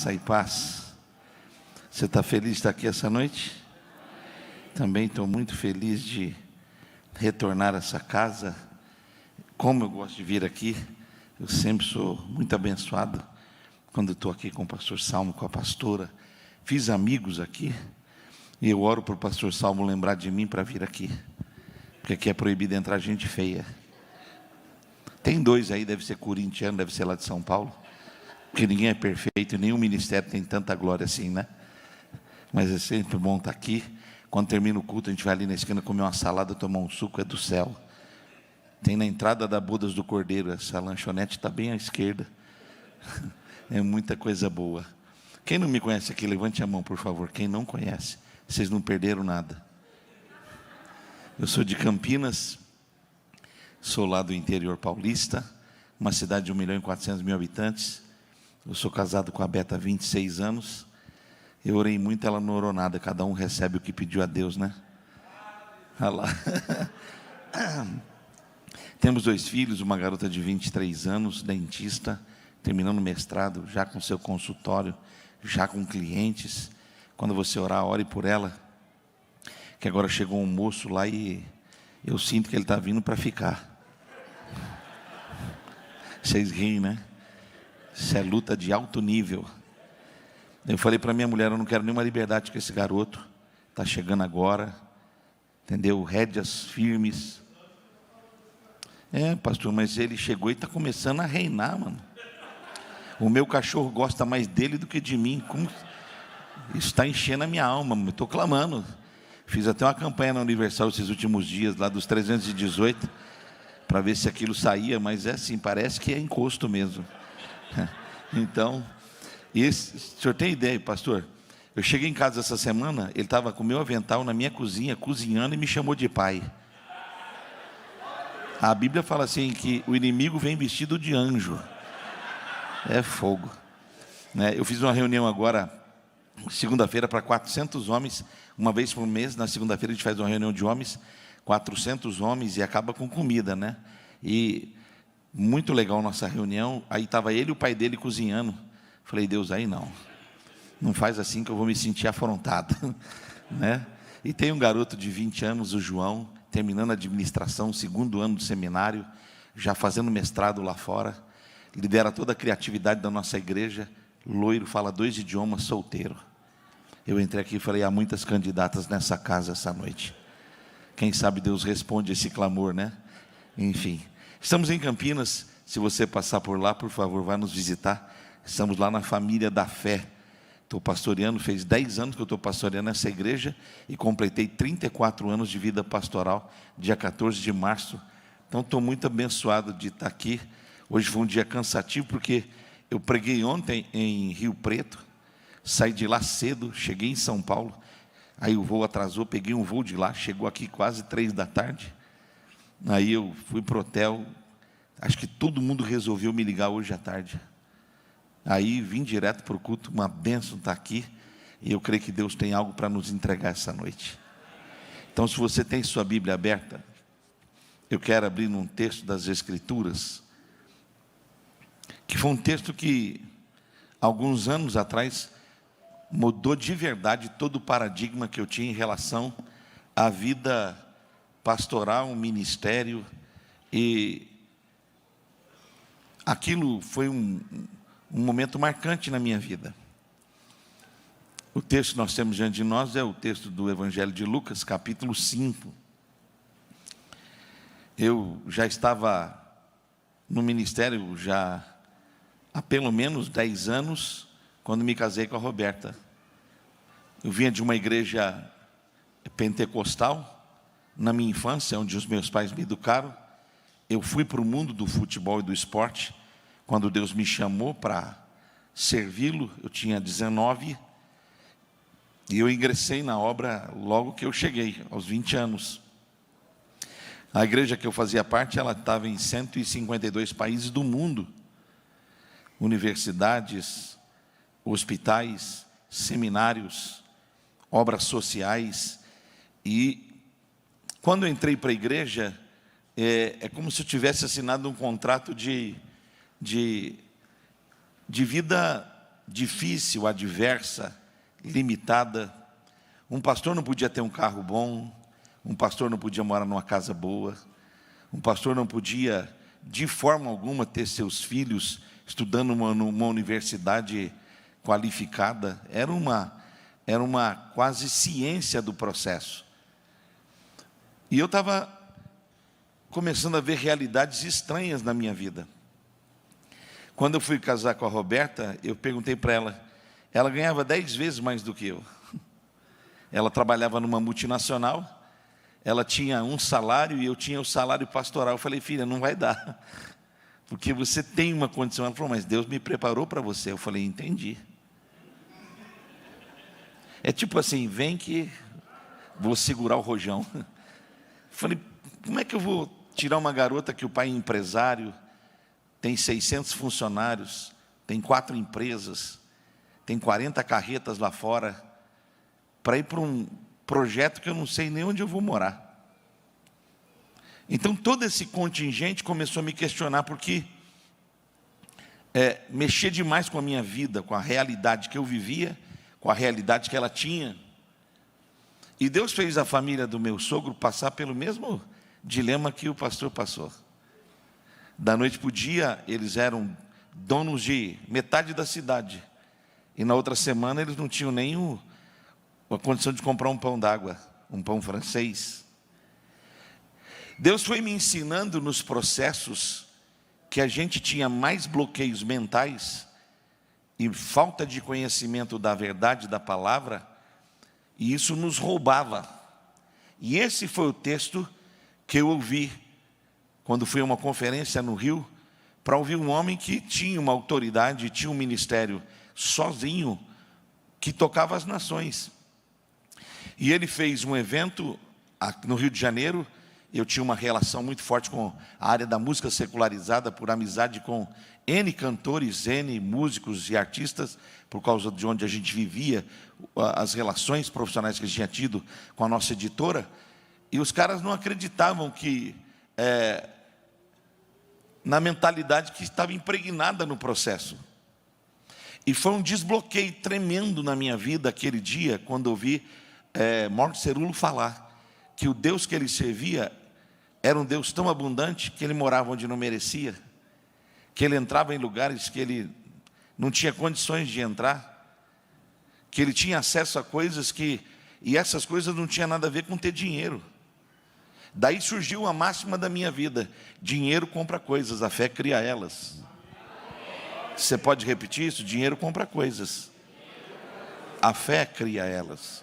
Graça e paz. Você está feliz de estar aqui essa noite? Também estou muito feliz de retornar a essa casa. Como eu gosto de vir aqui, eu sempre sou muito abençoado quando estou aqui com o pastor Salmo, com a pastora. Fiz amigos aqui e eu oro para o pastor Salmo lembrar de mim para vir aqui, porque aqui é proibido entrar gente feia. Tem dois aí, deve ser corintiano, deve ser lá de São Paulo, porque ninguém é perfeito, nenhum ministério tem tanta glória assim, né? Mas é sempre bom estar aqui. Quando termina o culto, a gente vai ali na esquina comer uma salada, tomar um suco, é do céu. Tem na entrada da Bodas do Cordeiro, essa lanchonete está bem à esquerda. É muita coisa boa. Quem não me conhece aqui, levante a mão, por favor. Quem não conhece, vocês não perderam nada. Eu sou de Campinas, sou lá do interior paulista, uma cidade de 1.400.000 habitantes. Eu sou casado com a Beta há 26 anos. Eu orei muito, ela não orou nada. Cada um recebe o que pediu a Deus, né? Olha lá. Temos 2 filhos, uma garota de 23 anos, dentista, terminando o mestrado, já com seu consultório, já com clientes. Quando você orar, ore por ela, que agora chegou um moço lá e eu sinto que ele está vindo para ficar. Vocês riem, né? Isso é luta de alto nível. Eu falei para minha mulher, eu não quero nenhuma liberdade com esse garoto. Está chegando agora, entendeu? Rédeas firmes. É, pastor, mas ele chegou e está começando a reinar, mano. O meu cachorro gosta mais dele do que de mim. Como? Isso está enchendo a minha alma, eu estou clamando. Fiz até uma campanha na Universal esses últimos dias, lá dos 318, para ver se aquilo saía, mas é assim, parece que é encosto mesmo. Então, o senhor tem ideia, pastor? Eu cheguei em casa essa semana, ele estava com o meu avental na minha cozinha, cozinhando, e me chamou de pai. A Bíblia fala assim, que o inimigo vem vestido de anjo. É fogo, né? Eu fiz uma reunião agora, segunda-feira, para 400 homens, uma vez por mês. Na segunda-feira a gente faz uma reunião de homens, 400 homens, e acaba com comida, né? E muito legal nossa reunião. Aí estava ele e o pai dele cozinhando. Falei, Deus, aí não faz assim que eu vou me sentir afrontado, né? E tem um garoto de 20 anos, o João, terminando a administração, 2º ano do seminário, já fazendo mestrado lá fora, lidera toda a criatividade da nossa igreja, loiro, fala 2 idiomas, solteiro. Eu entrei aqui e falei, há muitas candidatas nessa casa essa noite. Quem sabe Deus responde esse clamor, né? Enfim, estamos em Campinas. Se você passar por lá, por favor, vá nos visitar. Estamos lá na Família da Fé. Estou pastoreando, fez 10 anos que eu estou pastoreando essa igreja e completei 34 anos de vida pastoral, dia 14 de março. Então estou muito abençoado de estar aqui. Hoje foi um dia cansativo, porque eu preguei ontem em Rio Preto, saí de lá cedo, cheguei em São Paulo, aí o voo atrasou, peguei um voo de lá, chegou aqui quase 3 da tarde, aí eu fui para o hotel, acho que todo mundo resolveu me ligar hoje à tarde. Aí vim direto para o culto, uma bênção estar aqui, e eu creio que Deus tem algo para nos entregar essa noite. Então, se você tem sua Bíblia aberta, eu quero abrir num texto das Escrituras, que foi um texto que, alguns anos atrás, mudou de verdade todo o paradigma que eu tinha em relação à vida pastoral, um ministério, e aquilo foi um momento marcante na minha vida. O texto que nós temos diante de nós é o texto do Evangelho de Lucas, capítulo 5. Eu já estava no ministério já há pelo menos 10 anos, quando me casei com a Roberta. Eu vinha de uma igreja pentecostal, na minha infância, onde os meus pais me educaram. Eu fui para o mundo do futebol e do esporte, quando Deus me chamou para servi-lo. Eu tinha 19, e eu ingressei na obra logo que eu cheguei, aos 20 anos. A igreja que eu fazia parte, ela estava em 152 países do mundo. Universidades, hospitais, seminários, obras sociais. E quando eu entrei para a igreja, é como se eu tivesse assinado um contrato de vida difícil, adversa, limitada. Um pastor não podia ter um carro bom, um pastor não podia morar numa casa boa, um pastor não podia, de forma alguma, ter seus filhos estudando numa universidade qualificada. Era uma quase ciência do processo. E eu estava começando a ver realidades estranhas na minha vida. Quando eu fui casar com a Roberta, eu perguntei para ela ganhava 10 vezes mais do que eu. Ela trabalhava numa multinacional, ela tinha um salário e eu tinha o salário pastoral. Eu falei, filha, não vai dar, porque você tem uma condição. Ela falou, mas Deus me preparou para você. Eu falei, entendi. É tipo assim, vem que vou segurar o rojão. Eu falei, como é que eu vou tirar uma garota que o pai é empresário, tem 600 funcionários, tem 4 empresas, tem 40 carretas lá fora, para ir para um projeto que eu não sei nem onde eu vou morar. Então todo esse contingente começou a me questionar, porque mexer demais com a minha vida, com a realidade que eu vivia, com a realidade que ela tinha. E Deus fez a família do meu sogro passar pelo mesmo dilema que o pastor passou. Da noite para o dia, eles eram donos de metade da cidade, e na outra semana eles não tinham nem a condição de comprar um pão d'água, um pão francês. Deus foi me ensinando nos processos que a gente tinha mais bloqueios mentais e falta de conhecimento da verdade da palavra, e isso nos roubava. E esse foi o texto que eu ouvi quando fui a uma conferência no Rio, para ouvir um homem que tinha uma autoridade, tinha um ministério sozinho, que tocava as nações. E ele fez um evento no Rio de Janeiro. Eu tinha uma relação muito forte com a área da música secularizada, por amizade com N cantores, N músicos e artistas, por causa de onde a gente vivia, as relações profissionais que a gente tinha tido com a nossa editora. E os caras não acreditavam que, na mentalidade que estava impregnada no processo. E foi um desbloqueio tremendo na minha vida aquele dia, quando eu vi Morton Cerulo falar que o Deus que ele servia era um Deus tão abundante que ele morava onde não merecia, que ele entrava em lugares que ele não tinha condições de entrar, que ele tinha acesso a coisas e essas coisas não tinham nada a ver com ter dinheiro. Daí surgiu a máxima da minha vida: dinheiro compra coisas, a fé cria elas. Você pode repetir isso? Dinheiro compra coisas, a fé cria elas.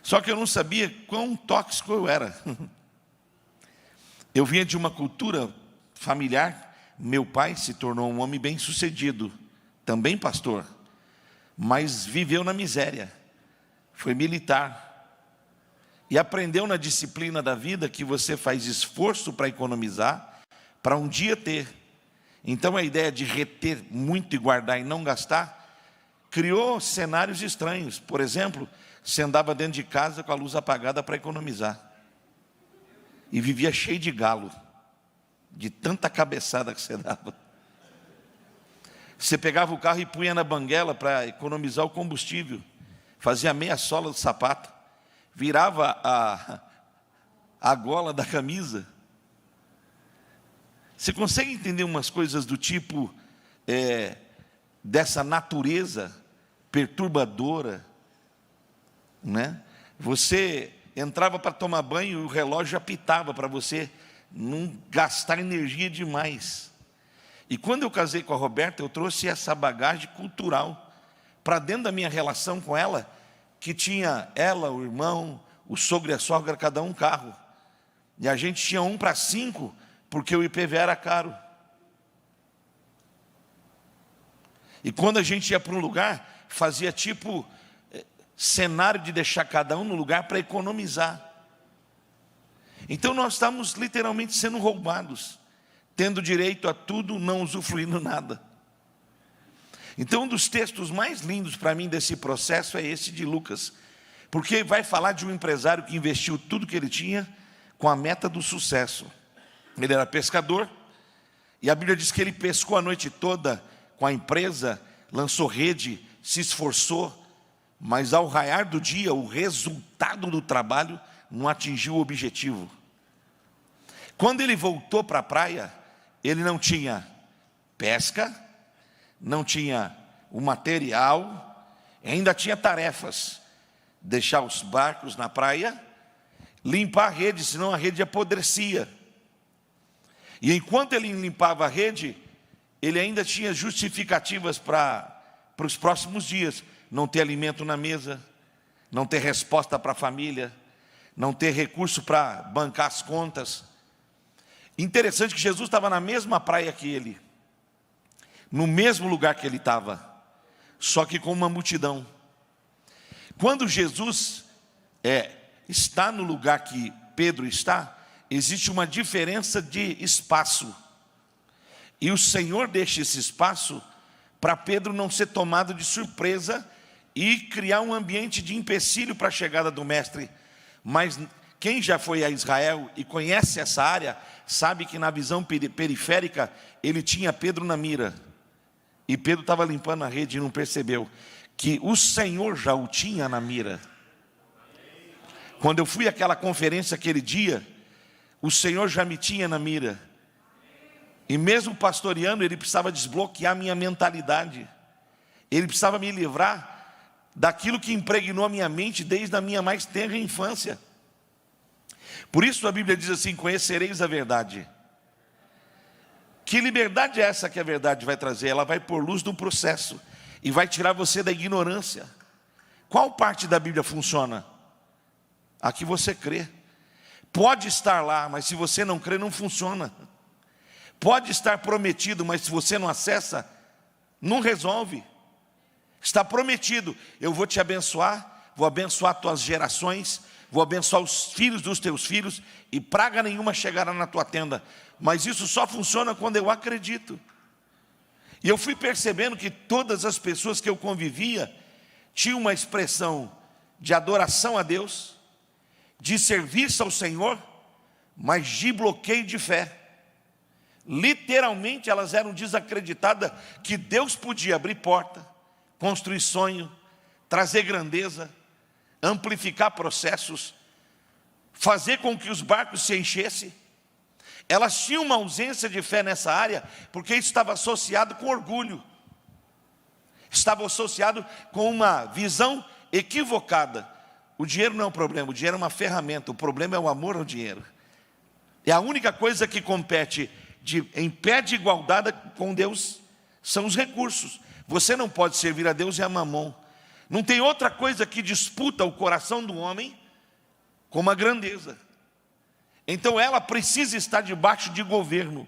Só que eu não sabia quão tóxico eu era. Eu vinha de uma cultura familiar. Meu pai se tornou um homem bem-sucedido, também pastor, mas viveu na miséria, foi militar, e aprendeu na disciplina da vida que você faz esforço para economizar, para um dia ter. Então a ideia de reter muito e guardar e não gastar criou cenários estranhos. Por exemplo, você andava dentro de casa com a luz apagada para economizar, e vivia cheio de galo, de tanta cabeçada que você dava. Você pegava o carro e punha na banguela para economizar o combustível, fazia meia sola do sapato, virava a gola da camisa. Você consegue entender umas coisas do tipo, dessa natureza perturbadora, né? Você entrava para tomar banho e o relógio apitava para você não gastar energia demais. E quando eu casei com a Roberta, eu trouxe essa bagagem cultural para dentro da minha relação com ela, que tinha ela, o irmão, o sogro e a sogra, cada um carro. E a gente tinha 1 para 5, porque o IPVA era caro. E quando a gente ia para um lugar, fazia tipo cenário de deixar cada um no lugar para economizar. Então nós estávamos literalmente sendo roubados, tendo direito a tudo, não usufruindo nada. Então um dos textos mais lindos para mim desse processo é esse de Lucas, porque vai falar de um empresário que investiu tudo que ele tinha com a meta do sucesso. Ele era pescador, e a Bíblia diz que ele pescou a noite toda com a empresa, lançou rede, se esforçou, mas ao raiar do dia, o resultado do trabalho não atingiu o objetivo. Quando ele voltou para a praia, ele não tinha pesca, não tinha o material, ainda tinha tarefas: deixar os barcos na praia, limpar a rede, senão a rede apodrecia. E enquanto ele limpava a rede, ele ainda tinha justificativas para os próximos dias: não ter alimento na mesa, não ter resposta para a família, não ter recurso para bancar as contas. Interessante que Jesus estava na mesma praia que ele, no mesmo lugar que ele estava, só que com uma multidão. Quando Jesus está no lugar que Pedro está, existe uma diferença de espaço. E o Senhor deixa esse espaço para Pedro não ser tomado de surpresa e criar um ambiente de empecilho para a chegada do Mestre. Mas quem já foi a Israel e conhece essa área, sabe que na visão periférica, ele tinha Pedro na mira. E Pedro estava limpando a rede e não percebeu que o Senhor já o tinha na mira. Quando eu fui àquela conferência aquele dia, o Senhor já me tinha na mira. E mesmo pastoreando, Ele precisava desbloquear minha mentalidade. Ele precisava me livrar daquilo que impregnou a minha mente desde a minha mais tenra infância. Por isso a Bíblia diz assim: conhecereis a verdade. Que liberdade é essa que a verdade vai trazer? Ela vai pôr luz no processo e vai tirar você da ignorância. Qual parte da Bíblia funciona? A que você crê. Pode estar lá, mas se você não crê, não funciona. Pode estar prometido, mas se você não acessa, não resolve. Está prometido: eu vou te abençoar, vou abençoar tuas gerações, vou abençoar os filhos dos teus filhos, e praga nenhuma chegará na tua tenda. Mas isso só funciona quando eu acredito. E eu fui percebendo que todas as pessoas que eu convivia tinham uma expressão de adoração a Deus, de serviço ao Senhor, mas de bloqueio de fé. Literalmente elas eram desacreditadas que Deus podia abrir porta, construir sonho, trazer grandeza, amplificar processos, fazer com que os barcos se enchessem. Elas tinham uma ausência de fé nessa área, porque isso estava associado com orgulho, estava associado com uma visão equivocada. O dinheiro não é um problema, o dinheiro é uma ferramenta, o problema é o amor ao dinheiro. É a única coisa que compete em pé de igualdade com Deus, são os recursos. Você não pode servir a Deus e a mamon. Não tem outra coisa que disputa o coração do homem como a grandeza. Então ela precisa estar debaixo de governo,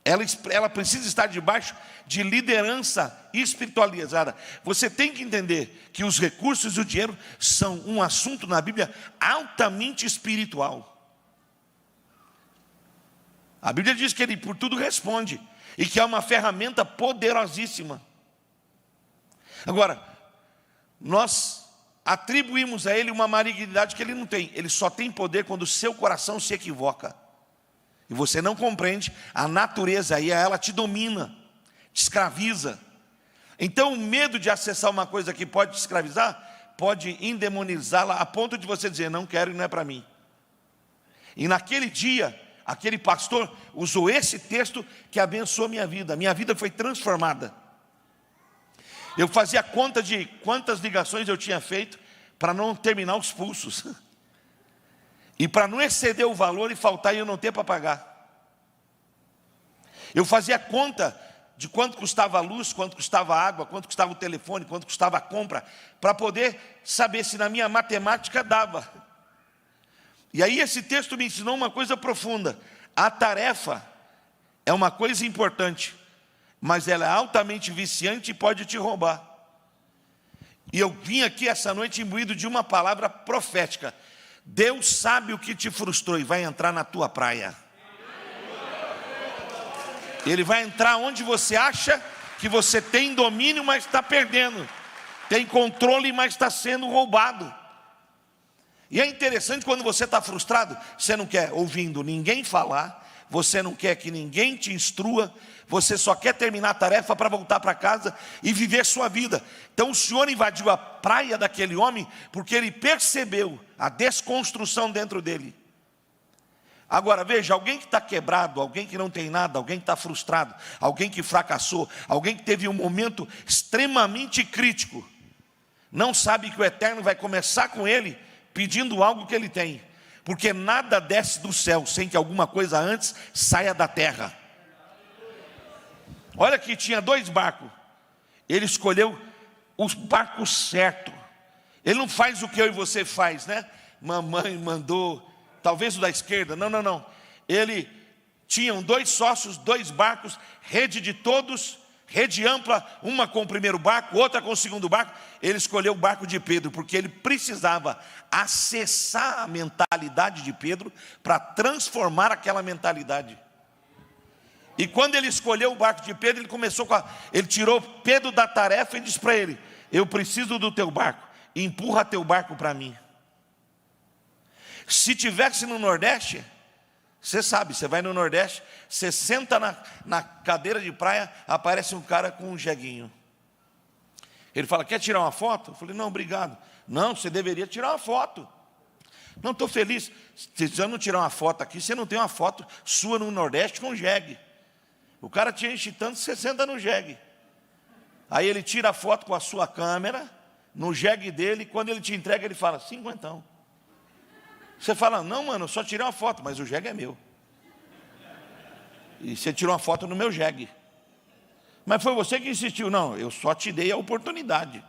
ela precisa estar debaixo de liderança espiritualizada. Você tem que entender que os recursos e o dinheiro são um assunto na Bíblia altamente espiritual. A Bíblia diz que Ele por tudo responde, e que é uma ferramenta poderosíssima. Agora, nós atribuímos a Ele uma malignidade que Ele não tem. Ele só tem poder quando o seu coração se equivoca, e você não compreende a natureza, e ela te domina, te escraviza. Então o medo de acessar uma coisa que pode te escravizar, pode endemonizá-la a ponto de você dizer: não quero e não é para mim. E naquele dia, aquele pastor usou esse texto que abençoou minha vida foi transformada. Eu fazia conta de quantas ligações eu tinha feito para não terminar os pulsos, e para não exceder o valor e faltar e eu não ter para pagar. Eu fazia conta de quanto custava a luz, quanto custava a água, quanto custava o telefone, quanto custava a compra, para poder saber se na minha matemática dava. E aí esse texto me ensinou uma coisa profunda: a tarefa é uma coisa importante, mas ela é altamente viciante e pode te roubar. E eu vim aqui essa noite imbuído de uma palavra profética. Deus sabe o que te frustrou e vai entrar na tua praia. Ele vai entrar onde você acha que você tem domínio, mas está perdendo. Tem controle, mas está sendo roubado. E é interessante, quando você está frustrado, você não quer ouvindo ninguém falar, você não quer que ninguém te instrua, você só quer terminar a tarefa para voltar para casa e viver sua vida. Então o Senhor invadiu a praia daquele homem, porque ele percebeu a desconstrução dentro dele. Agora veja, alguém que está quebrado, alguém que não tem nada, alguém que está frustrado, alguém que fracassou, alguém que teve um momento extremamente crítico, não sabe que o Eterno vai começar com ele pedindo algo que ele tem, porque nada desce do céu sem que alguma coisa antes saia da terra. Olha que tinha 2 barcos, ele escolheu o barco certo. Ele não faz o que eu e você faz, né? Mamãe mandou, talvez o da esquerda, não. Ele tinham 2 sócios, 2 barcos, rede de todos, rede ampla, uma com o primeiro barco, outra com o segundo barco. Ele escolheu o barco de Pedro, porque ele precisava acessar a mentalidade de Pedro para transformar aquela mentalidade. E quando ele escolheu o barco de Pedro, ele tirou Pedro da tarefa e disse para ele: eu preciso do teu barco, empurra teu barco para mim. Se tivesse no Nordeste, você sabe, você vai no Nordeste, você senta na cadeira de praia, aparece um cara com um jeguinho. Ele fala: quer tirar uma foto? Eu falei: não, obrigado. Não, você deveria tirar uma foto. Não, estou feliz. Se eu não tirar uma foto aqui, você não tem uma foto sua no Nordeste com jegue. O cara te enche tanto, você senta no jegue. Aí ele tira a foto com a sua câmera, no jegue dele, e quando ele te entrega, ele fala: 50. Você fala: não, mano, eu só tirei uma foto, mas o jegue é meu. E você tirou uma foto no meu jegue. Mas foi você que insistiu. Não, eu só te dei a oportunidade.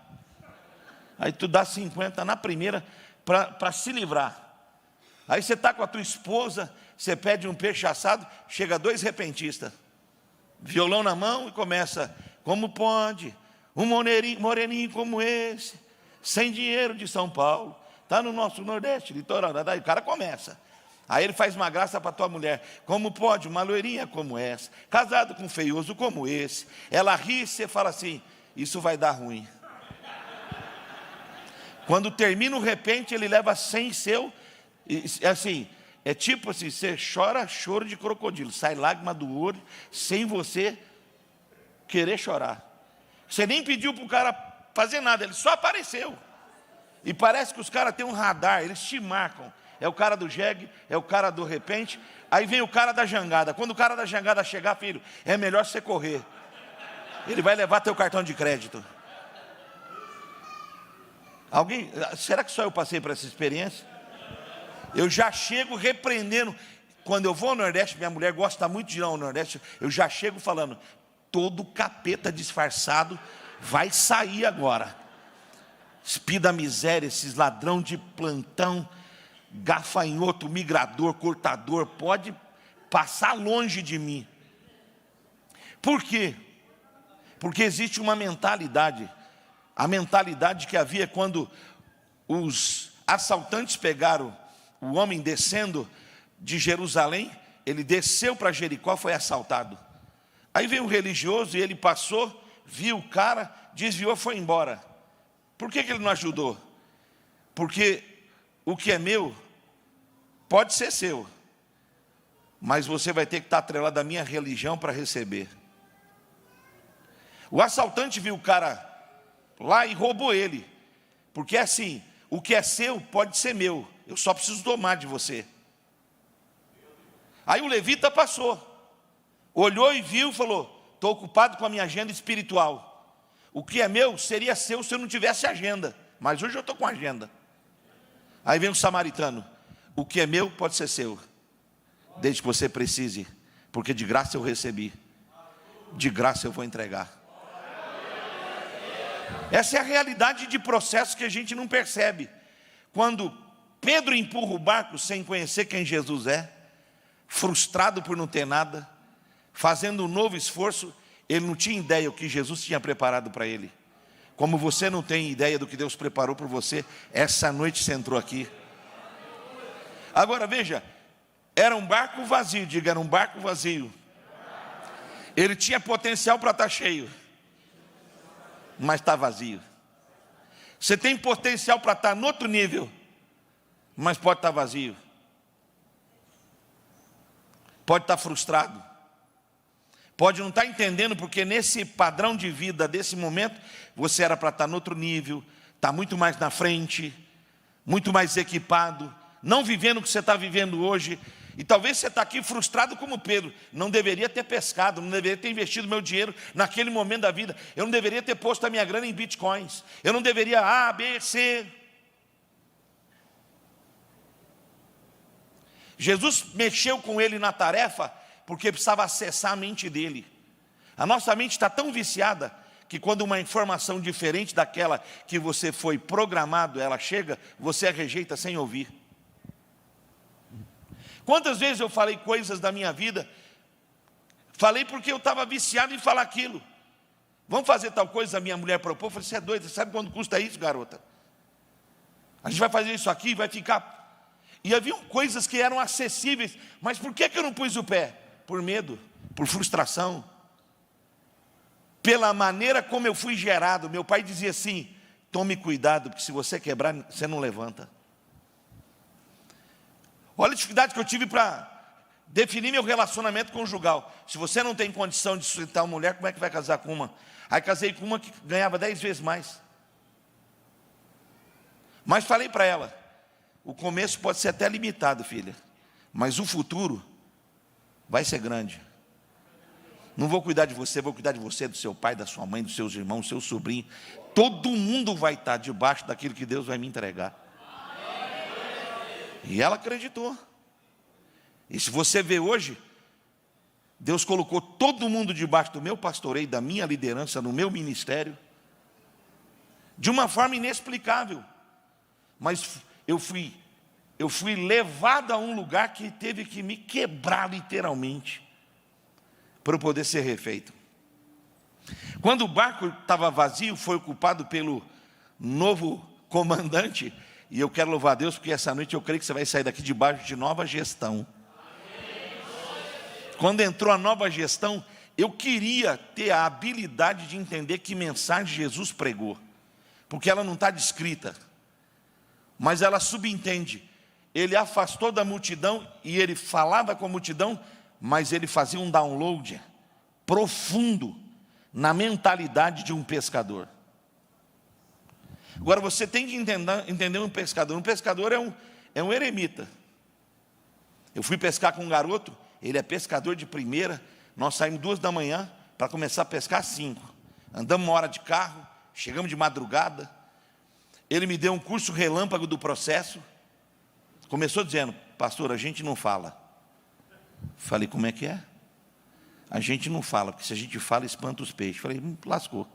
Aí tu dá 50 na primeira para se livrar. Aí você está com a tua esposa, você pede um peixe assado, chega 2 repentistas, violão na mão, e começa: como pode um moreninho como esse, sem dinheiro, de São Paulo, está no nosso Nordeste, litoral. Daí o cara começa. Aí ele faz uma graça para a tua mulher: como pode uma loirinha como essa, casado com um feioso como esse? Ela ri e você fala assim: isso vai dar ruim. Quando termina o repente, ele leva 100 seu, assim, é tipo assim, você chora choro de crocodilo, sai lágrima do olho, sem você querer chorar. Você nem pediu para o cara fazer nada, ele só apareceu. E parece que os caras têm um radar, eles te marcam. É o cara do jegue, é o cara do repente. Aí vem o cara da jangada. Quando o cara da jangada chegar, filho, é melhor você correr. Ele vai levar teu cartão de crédito. Será que só eu passei por essa experiência? Eu já chego repreendendo. Quando eu vou ao Nordeste, minha mulher gosta muito de ir ao Nordeste, eu já chego falando: todo capeta disfarçado vai sair agora. Espírito da miséria, esses ladrão de plantão, gafanhoto, migrador, cortador, pode passar longe de mim. Por quê? Porque existe uma mentalidade. A mentalidade que havia quando os assaltantes pegaram o homem descendo de Jerusalém. Ele desceu para Jericó, foi assaltado. Aí veio um religioso e ele passou, viu o cara, desviou, foi embora. Por que ele não ajudou? Porque o que é meu pode ser seu, mas você vai ter que estar atrelado à minha religião para receber. O assaltante viu o cara lá e roubou ele, porque assim, o que é seu pode ser meu, eu só preciso tomar de você. Aí o levita passou, olhou e viu e falou: estou ocupado com a minha agenda espiritual. O que é meu seria seu se eu não tivesse agenda, mas hoje eu estou com agenda. Aí vem o samaritano: o que é meu pode ser seu, desde que você precise, porque de graça eu recebi, de graça eu vou entregar. Essa é a realidade de processo que a gente não percebe. Quando Pedro empurra o barco sem conhecer quem Jesus é, frustrado por não ter nada, fazendo um novo esforço, ele não tinha ideia o que Jesus tinha preparado para ele. Como você não tem ideia do que Deus preparou para você, essa noite você entrou aqui. Agora veja, era um barco vazio, diga, era um barco vazio. Ele tinha potencial para estar cheio, mas está vazio. Você tem potencial para estar no outro nível, mas pode estar vazio. pode estar frustrado, pode não estar entendendo, porque nesse padrão de vida, desse momento, você era para estar no outro nível, estar muito mais na frente, muito mais equipado, não vivendo o que você está vivendo hoje. E talvez você está aqui frustrado como Pedro. Não deveria ter pescado, não deveria ter investido meu dinheiro naquele momento da vida. Eu não deveria ter posto a minha grana em bitcoins. Eu não deveria A, B, C. Jesus mexeu com ele na tarefa porque precisava acessar a mente dele. A nossa mente está tão viciada que quando uma informação diferente daquela que você foi programado, ela chega, você a rejeita sem ouvir. Quantas vezes eu falei coisas da minha vida, falei porque eu estava viciado em falar aquilo. Vamos fazer tal coisa, a minha mulher propôs. Eu falei, você é doida, você sabe quanto custa isso, garota? A gente vai fazer isso aqui, vai ficar... E havia coisas que eram acessíveis, mas por que eu não pus o pé? Por medo, por frustração, pela maneira como eu fui gerado. Meu pai dizia assim, tome cuidado, porque se você quebrar, você não levanta. Olha a dificuldade que eu tive para definir meu relacionamento conjugal. Se você não tem condição de sustentar uma mulher, como é que vai casar com uma? Aí casei com uma que ganhava 10 vezes mais. Mas falei para ela, o começo pode ser até limitado, filha, mas o futuro vai ser grande. Não vou cuidar de você, vou cuidar de você, do seu pai, da sua mãe, dos seus irmãos, do seu sobrinho. Todo mundo vai estar debaixo daquilo que Deus vai me entregar. E ela acreditou. E se você vê hoje, Deus colocou todo mundo debaixo do meu pastoreio, da minha liderança, no meu ministério, de uma forma inexplicável. Mas eu fui levado a um lugar que teve que me quebrar literalmente, para eu poder ser refeito. Quando o barco estava vazio, foi ocupado pelo novo comandante. E eu quero louvar a Deus, porque essa noite eu creio que você vai sair daqui debaixo de nova gestão. Quando entrou a nova gestão, eu queria ter a habilidade de entender que mensagem Jesus pregou. Porque ela não está descrita, mas ela subentende. Ele afastou da multidão e ele falava com a multidão, mas ele fazia um download profundo na mentalidade de um pescador. Agora você tem que entender um pescador. Um pescador é um eremita. Eu fui pescar com um garoto, ele é pescador de primeira. Nós saímos 2 da manhã para começar a pescar às 5. Andamos 1 hora de carro, chegamos de madrugada. Ele me deu um curso relâmpago do processo. Começou dizendo, pastor, a gente não fala. Falei, como é que é? A gente não fala, porque se a gente fala, espanta os peixes. Falei, lascou.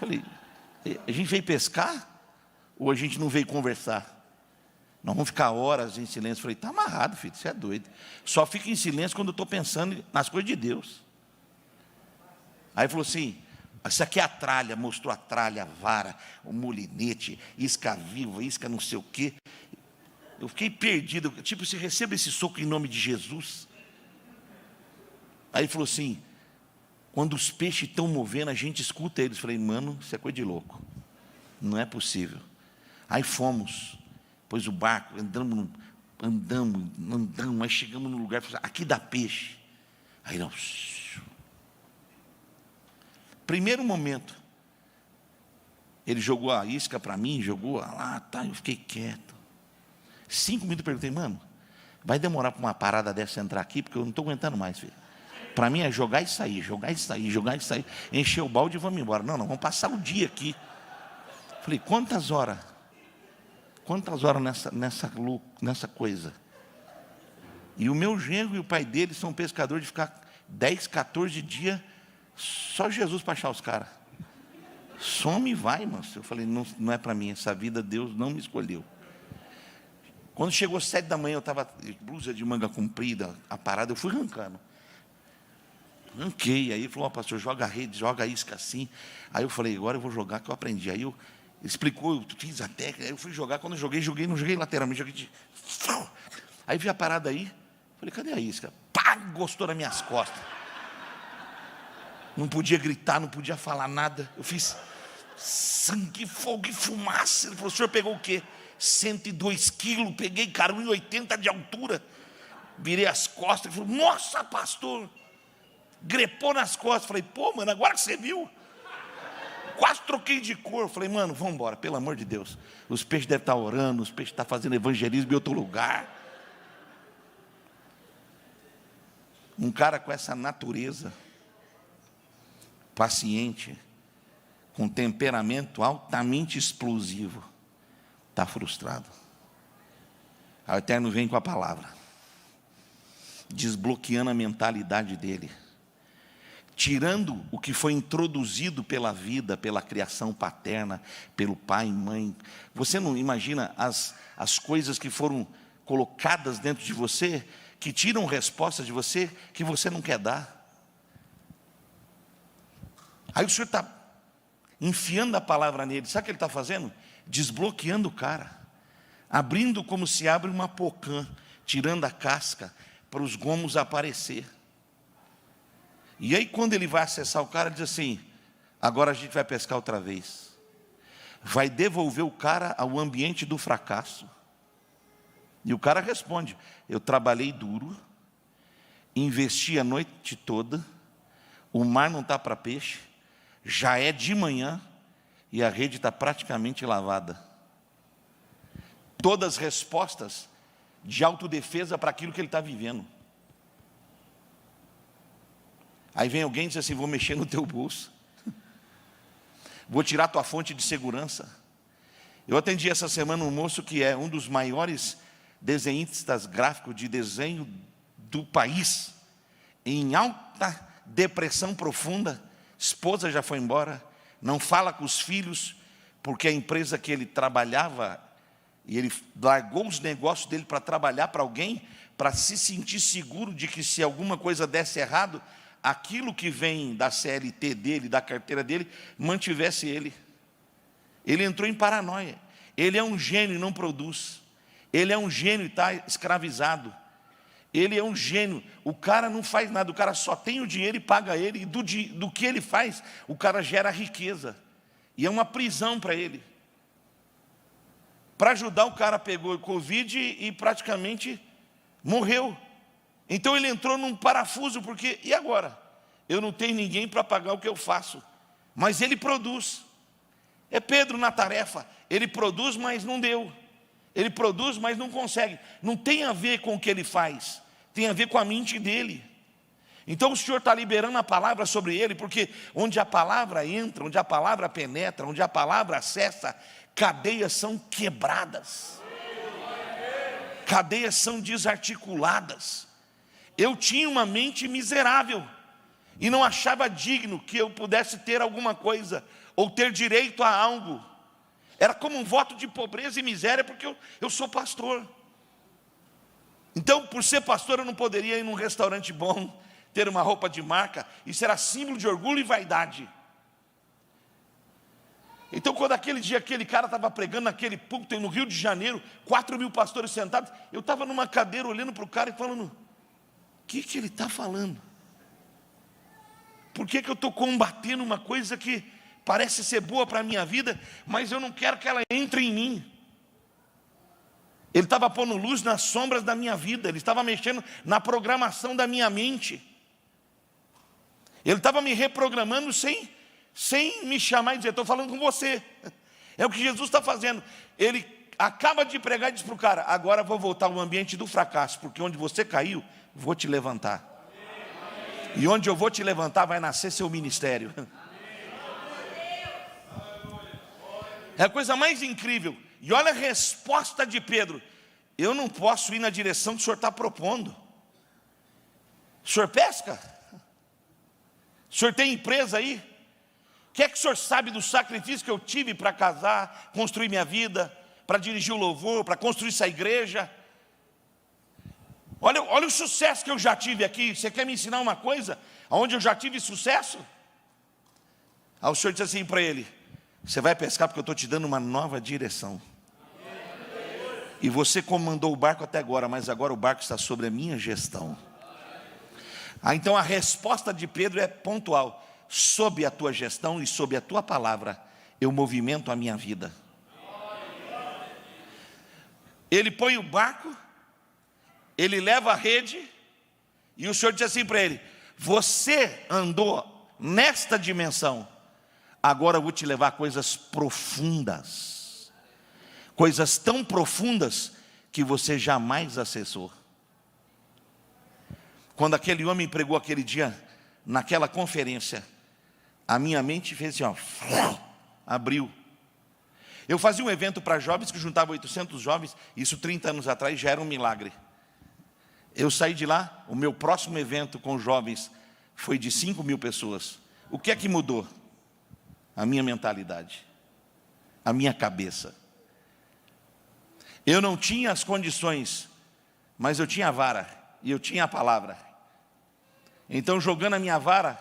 Falei, a gente veio pescar? Ou a gente não veio conversar? Nós vamos ficar horas em silêncio. Falei, está amarrado, filho, você é doido. Só fica em silêncio quando eu estou pensando nas coisas de Deus. Aí falou assim, isso aqui é a tralha. Mostrou a tralha, a vara, o molinete, isca viva, isca não sei o quê. Eu fiquei perdido. Tipo, você recebe esse soco em nome de Jesus? Aí ele falou assim, quando os peixes estão movendo, a gente escuta eles. Falei, mano, isso é coisa de louco. Não é possível. Aí fomos, pôs o barco, andamos, aí chegamos no lugar, aqui dá peixe. Aí não. Primeiro momento, ele jogou a isca para mim, jogou lá, tá, eu fiquei quieto. 5 minutos eu perguntei, mano, vai demorar para uma parada dessa entrar aqui, porque eu não estou aguentando mais, filho. Para mim é jogar e sair, jogar e sair, jogar e sair, encher o balde e vamos embora. Não, vamos passar o dia aqui. Falei, quantas horas? Quantas horas nessa coisa? E o meu genro e o pai dele são pescadores de ficar 10, 14 dias, só Jesus para achar os caras. Some e vai, mano. Eu falei, não é para mim, essa vida Deus não me escolheu. Quando chegou 7 da manhã, eu estava blusa de manga comprida, a parada, eu fui arrancando. Arranquei, aí ele falou, pastor, joga a rede, joga a isca assim. Aí eu falei, agora eu vou jogar que eu aprendi. Aí ele explicou, eu fiz a técnica, aí eu fui jogar, quando eu joguei, não joguei lateralmente, joguei de... Aí vi a parada aí, falei, cadê a isca? Pá, gostou nas minhas costas. Não podia gritar, não podia falar nada. Eu fiz sangue, fogo e fumaça. Ele falou, o senhor pegou o quê? 102 quilos, peguei, cara, 1,80 de altura. virei as costas e falei, nossa, pastor, grepou nas costas. Falei, pô, mano, agora que você viu, quase troquei de cor. Falei, mano, vamos embora, pelo amor de Deus. Os peixes devem estar orando, os peixes estão fazendo evangelismo em outro lugar. Um cara com essa natureza, paciente, com temperamento altamente explosivo, está frustrado. Aí o Eterno vem com a palavra, desbloqueando a mentalidade dele, tirando o que foi introduzido pela vida, pela criação paterna, pelo pai e mãe. Você não imagina as coisas que foram colocadas dentro de você, que tiram respostas de você, que você não quer dar. Aí o Senhor está enfiando a palavra nele. Sabe o que ele está fazendo? Desbloqueando o cara, abrindo como se abre uma pocã, tirando a casca, para os gomos aparecer. E aí quando ele vai acessar o cara, ele diz assim, agora a gente vai pescar outra vez. Vai devolver o cara ao ambiente do fracasso. E o cara responde, eu trabalhei duro, investi a noite toda, o mar não está para peixe, já é de manhã e a rede está praticamente lavada. Todas as respostas de autodefesa para aquilo que ele está vivendo. Aí vem alguém e diz assim, vou mexer no teu bolso, vou tirar tua fonte de segurança. Eu atendi essa semana um moço que é um dos maiores desenhistas gráficos de desenho do país, em alta depressão profunda, esposa já foi embora, não fala com os filhos, porque a empresa que ele trabalhava, e ele largou os negócios dele para trabalhar para alguém, para se sentir seguro de que se alguma coisa desse errado, aquilo que vem da CLT dele, da carteira dele, mantivesse ele. Ele entrou em paranoia. Ele é um gênio e não produz. Ele é um gênio e está escravizado. Ele é um gênio. O cara não faz nada, o cara só tem o dinheiro e paga ele. E do que ele faz, o cara gera riqueza. E é uma prisão para ele. Para ajudar, o cara pegou o Covid e praticamente morreu. Então ele entrou num parafuso, porque, e agora? Eu não tenho ninguém para pagar o que eu faço. Mas ele produz. É Pedro na tarefa. Ele produz, mas não deu. Ele produz, mas não consegue. Não tem a ver com o que ele faz. Tem a ver com a mente dele. Então o Senhor está liberando a palavra sobre ele, porque onde a palavra entra, onde a palavra penetra, onde a palavra acessa, cadeias são quebradas. Cadeias são desarticuladas. Eu tinha uma mente miserável e não achava digno que eu pudesse ter alguma coisa ou ter direito a algo. Era como um voto de pobreza e miséria, porque eu sou pastor. Então, por ser pastor, eu não poderia ir num restaurante bom, ter uma roupa de marca. Isso era símbolo de orgulho e vaidade. Então, quando aquele dia aquele cara estava pregando naquele púlpito no Rio de Janeiro, 4.000 pastores sentados, eu estava numa cadeira olhando para o cara e falando, o que ele está falando? Por que eu estou combatendo uma coisa que parece ser boa para a minha vida, mas eu não quero que ela entre em mim? Ele estava pondo luz nas sombras da minha vida, ele estava mexendo na programação da minha mente. Ele estava me reprogramando sem me chamar e dizer, estou falando com você. É o que Jesus está fazendo. Ele acaba de pregar e diz para o cara, agora vou voltar ao ambiente do fracasso, porque onde você caiu, vou te levantar. E onde eu vou te levantar, vai nascer seu ministério. É a coisa mais incrível. E olha a resposta de Pedro. Eu não posso ir na direção que o senhor está propondo. O senhor pesca? O senhor tem empresa aí? O que é que o senhor sabe do sacrifício que eu tive para casar, construir minha vida, para dirigir o louvor, para construir essa igreja? Olha o sucesso que eu já tive aqui. Você quer me ensinar uma coisa onde eu já tive sucesso? Aí o senhor disse assim para ele, você vai pescar porque eu estou te dando uma nova direção. E você comandou o barco até agora, mas agora o barco está sobre a minha gestão. Então a resposta de Pedro é pontual. Sob a tua gestão e sob a tua palavra, eu movimento a minha vida. Ele põe o barco ele leva a rede, e o Senhor diz assim para ele: você andou nesta dimensão, agora eu vou te levar a coisas profundas, coisas tão profundas que você jamais acessou. Quando aquele homem pregou aquele dia, naquela conferência, a minha mente fez assim, ó, abriu. Eu fazia um evento para jovens que juntava 800 jovens, isso 30 anos atrás já era um milagre. Eu saí de lá, o meu próximo evento com jovens foi de 5.000 pessoas. O que é que mudou? A minha mentalidade, a minha cabeça. Eu não tinha as condições, mas eu tinha a vara e eu tinha a palavra. Então, jogando a minha vara,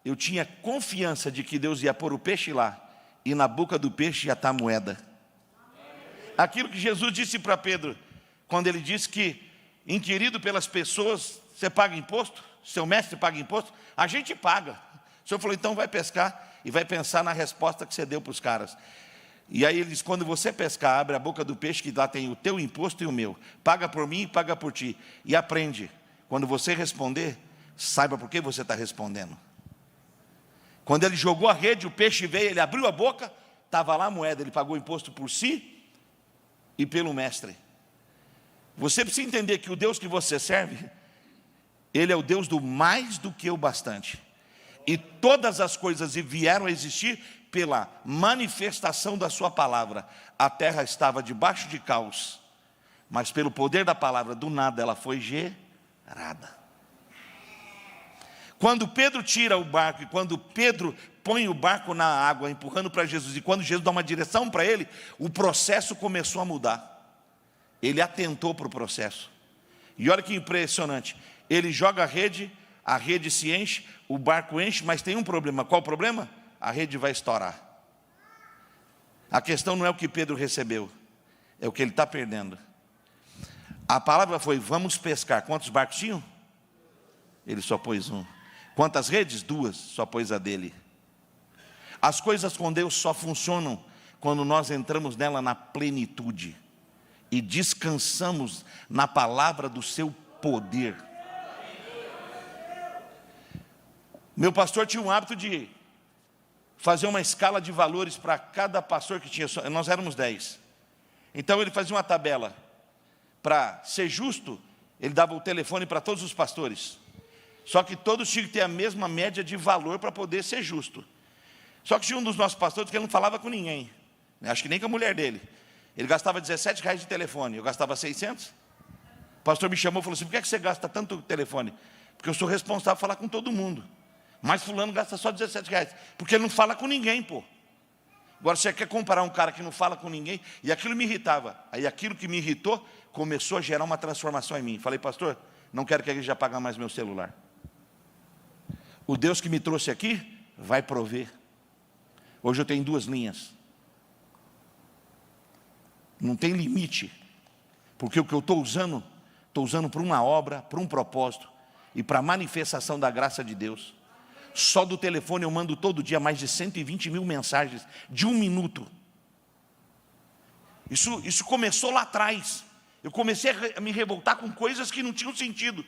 eu tinha confiança de que Deus ia pôr o peixe lá, e na boca do peixe ia estar a moeda. Aquilo que Jesus disse para Pedro, quando ele disse que, inquirido pelas pessoas, você paga imposto? Seu mestre paga imposto? A gente paga. O Senhor falou, então vai pescar e vai pensar na resposta que você deu para os caras. E aí ele diz, quando você pescar, abre a boca do peixe, que lá tem o teu imposto e o meu. Paga por mim e paga por ti. E aprende, quando você responder, saiba por que você está respondendo. Quando ele jogou a rede, o peixe veio, ele abriu a boca, estava lá a moeda, ele pagou o imposto por si e pelo mestre. Você precisa entender que o Deus que você serve, Ele é o Deus do mais do que o bastante. E todas as coisas vieram a existir pela manifestação da sua palavra. A terra estava debaixo de caos, mas pelo poder da palavra, do nada ela foi gerada. Quando Pedro tira o barco, e quando Pedro põe o barco na água, empurrando para Jesus, e quando Jesus dá uma direção para ele, o processo começou a mudar. Ele atentou para o processo. E olha que impressionante, ele joga a rede se enche, o barco enche, mas tem um problema. Qual o problema? A rede vai estourar. A questão não é o que Pedro recebeu, é o que ele está perdendo. A palavra foi, vamos pescar. Quantos barcos tinham? Ele só pôs um. Quantas redes? 2, só pôs a dele. As coisas com Deus só funcionam quando nós entramos nela na plenitude e descansamos na palavra do seu poder. Meu pastor tinha um hábito de fazer uma escala de valores para cada pastor que tinha. Nós éramos 10. Então ele fazia uma tabela. Para ser justo, ele dava o telefone para todos os pastores. Só que todos tinham que ter a mesma média de valor para poder ser justo. Só que tinha um dos nossos pastores que ele não falava com ninguém. Acho que nem com a mulher dele. Ele gastava R$17 de telefone, eu gastava 600. O pastor me chamou e falou assim, por que você gasta tanto telefone? Porque eu sou responsável por falar com todo mundo. Mas fulano gasta só R$17, porque ele não fala com ninguém, pô. Agora você quer comparar um cara que não fala com ninguém, e aquilo me irritava. Aí aquilo que me irritou, começou a gerar uma transformação em mim. Falei, pastor, não quero que a igreja pague mais meu celular. O Deus que me trouxe aqui, vai prover. Hoje eu tenho 2 linhas. Não tem limite, porque o que eu estou usando para uma obra, para um propósito, e para a manifestação da graça de Deus. Só do telefone eu mando todo dia mais de 120.000 mensagens, de 1 minuto. Isso começou lá atrás. Eu comecei a me revoltar com coisas que não tinham sentido.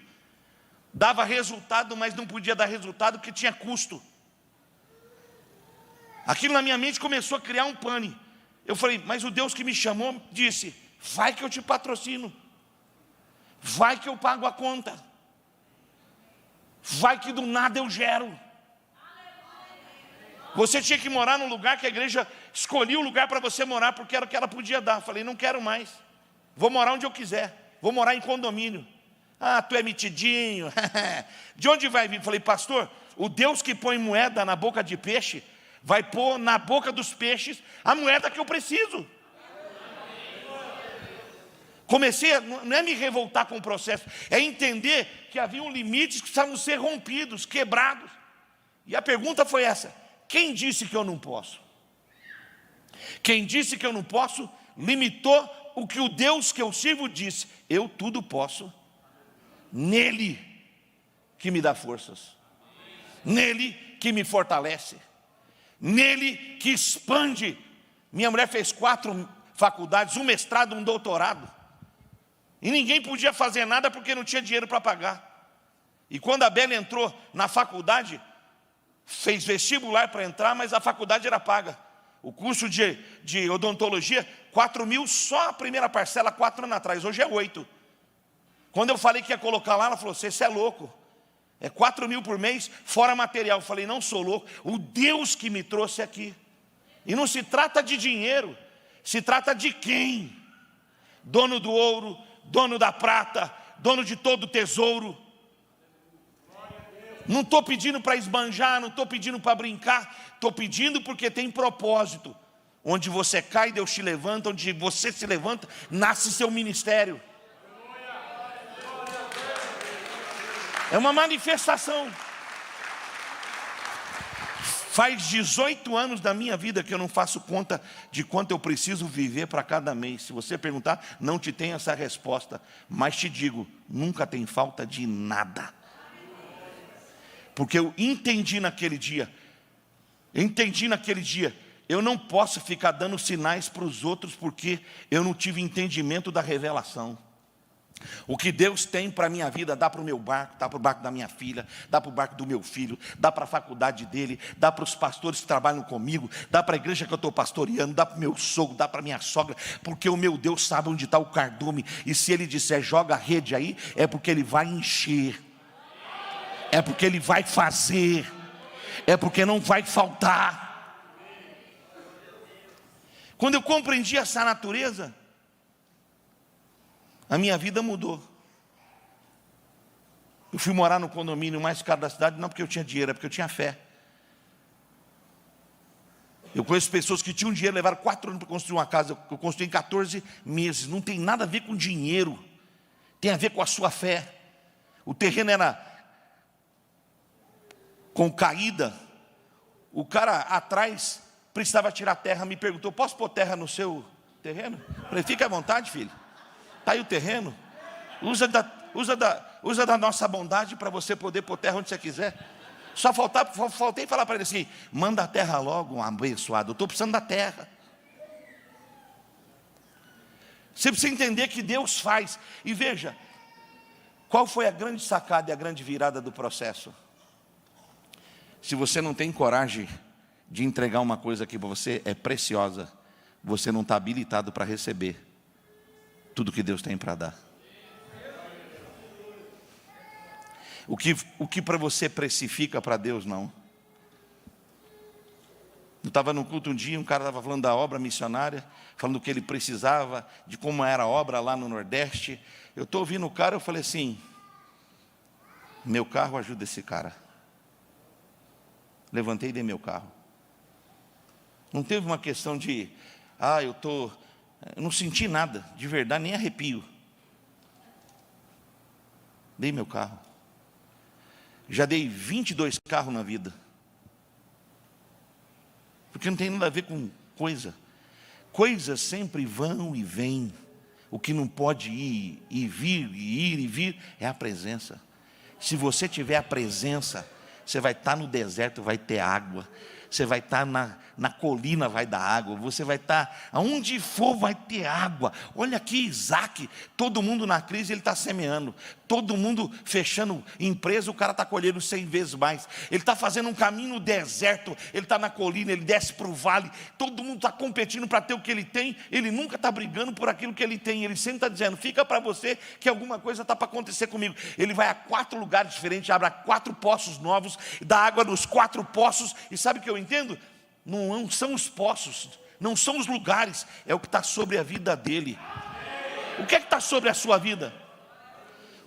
Dava resultado, mas não podia dar resultado porque tinha custo. Aquilo na minha mente começou a criar um pane. Eu falei, mas o Deus que me chamou disse, vai que eu te patrocino. Vai que eu pago a conta. Vai que do nada eu gero. Você tinha que morar num lugar que a igreja escolhia o lugar para você morar, porque era o que ela podia dar. Eu falei, não quero mais. Vou morar onde eu quiser. Vou morar em condomínio. Ah, tu é metidinho. De onde vai vir? Eu falei, pastor, o Deus que põe moeda na boca de peixe, vai pôr na boca dos peixes a moeda que eu preciso. Comecei, não é me revoltar com o processo, é entender que haviam limites que precisavam ser rompidos, quebrados. E a pergunta foi essa, quem disse que eu não posso? Quem disse que eu não posso, limitou o que o Deus que eu sirvo disse, eu tudo posso, nele que me dá forças, nele que me fortalece, nele que expande. Minha mulher fez 4 faculdades, um mestrado, um doutorado. E ninguém podia fazer nada porque não tinha dinheiro para pagar. E quando a Bela entrou na faculdade, fez vestibular para entrar, mas a faculdade era paga. O curso de odontologia, 4 mil só a primeira parcela, 4 anos atrás, hoje é 8. Quando eu falei que ia colocar lá, ela falou, você é louco. É 4 mil por mês, fora material. Eu falei, não sou louco, o Deus que me trouxe aqui. E não se trata de dinheiro, se trata de quem? Dono do ouro, dono da prata, dono de todo o tesouro. Não estou pedindo para esbanjar, não estou pedindo para brincar, estou pedindo porque tem propósito. Onde você cai, Deus te levanta, onde você se levanta, nasce seu ministério. É uma manifestação. Faz 18 anos da minha vida que eu não faço conta de quanto eu preciso viver para cada mês. Se você perguntar, não te tenho essa resposta. Mas te digo, nunca tem falta de nada. Porque eu entendi naquele dia, eu não posso ficar dando sinais para os outros porque eu não tive entendimento da revelação. O que Deus tem para a minha vida, dá para o meu barco, dá para o barco da minha filha, dá para o barco do meu filho, dá para a faculdade dele, dá para os pastores que trabalham comigo, dá para a igreja que eu estou pastoreando, dá para o meu sogro, dá para a minha sogra, porque o meu Deus sabe onde está o cardume, e se ele disser joga a rede aí, é porque ele vai encher, é porque ele vai fazer, é porque não vai faltar. Quando eu compreendi essa natureza, a minha vida mudou. Eu fui morar no condomínio mais caro da cidade, não porque eu tinha dinheiro, é porque eu tinha fé. Eu conheço pessoas que tinham dinheiro, levaram 4 anos para construir uma casa, eu construí em 14 meses. Não tem nada a ver com dinheiro, tem a ver com a sua fé. O terreno era com caída. O cara atrás precisava tirar terra, me perguntou, posso pôr terra no seu terreno? Eu falei, fica à vontade, filho. Está aí o terreno, usa da nossa bondade para você poder pôr terra onde você quiser. Só faltei falar para ele assim, manda a terra logo, um abençoado, eu estou precisando da terra. Você precisa entender que Deus faz. E veja, qual foi a grande sacada e a grande virada do processo? Se você não tem coragem de entregar uma coisa que para você é preciosa, você não está habilitado para receber tudo que Deus tem para dar. O que para você precifica, para Deus não. Eu estava no culto um dia, um cara estava falando da obra missionária, falando do que ele precisava, de como era a obra lá no Nordeste. Eu estou ouvindo o cara, eu falei assim, meu carro ajuda esse cara. Levantei e dei meu carro. Não teve uma questão de, eu não senti nada, de verdade, nem arrepio. Dei meu carro. Já dei 22 carros na vida. Porque não tem nada a ver com coisa. Coisas sempre vão e vêm. O que não pode ir e vir é a presença. Se você tiver a presença, você vai estar no deserto, vai ter água. Você vai estar na colina, vai dar água. Você vai estar, aonde for, vai ter água. Olha aqui, Isaac, todo mundo na crise, ele está semeando. Todo mundo fechando empresa, o cara está colhendo 100 vezes mais. Ele está fazendo um caminho no deserto, ele está na colina, ele desce para o vale. Todo mundo está competindo para ter o que ele tem. Ele nunca está brigando por aquilo que ele tem. Ele sempre está dizendo, fica para você que alguma coisa está para acontecer comigo. Ele vai a 4 lugares diferentes, abre 4 poços novos, dá água nos 4 poços. E sabe o que eu entendo? Não são os poços, não são os lugares, é o que está sobre a vida dele. O que é que está sobre a sua vida?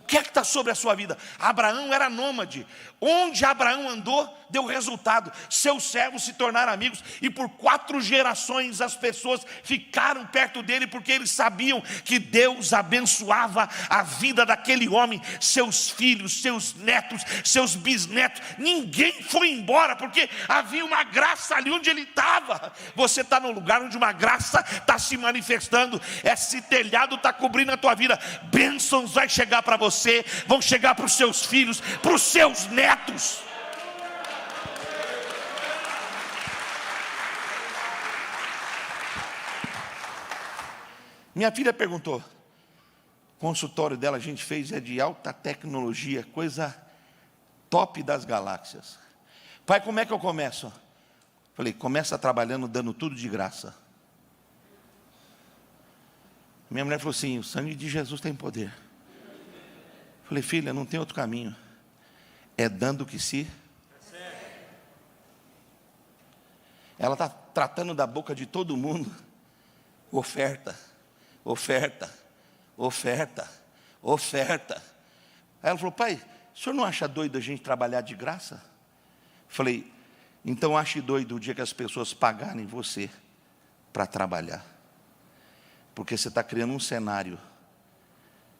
O que é que está sobre a sua vida? Abraão era nômade. Onde Abraão andou, deu resultado. Seus servos se tornaram amigos. E por 4 gerações as pessoas ficaram perto dele, porque eles sabiam que Deus abençoava a vida daquele homem. Seus filhos, seus netos, seus bisnetos. Ninguém foi embora, porque havia uma graça ali onde ele estava. Você está num lugar onde uma graça está se manifestando. Esse telhado está cobrindo a tua vida. Bênçãos vai chegar para você. Vão chegar para os seus filhos, para os seus netos. Minha filha perguntou, consultório dela a gente fez é de alta tecnologia, coisa top das galáxias. Pai, como é que eu começo? Falei, começa trabalhando, dando tudo de graça. Minha mulher falou assim, o sangue de Jesus tem poder. Falei, filha, não tem outro caminho. É dando o que se... Ela está tratando da boca de todo mundo. Oferta, oferta, oferta, oferta. Aí ela falou, pai, o senhor não acha doido a gente trabalhar de graça? Falei, então ache doido o dia que as pessoas pagarem você para trabalhar. Porque você está criando um cenário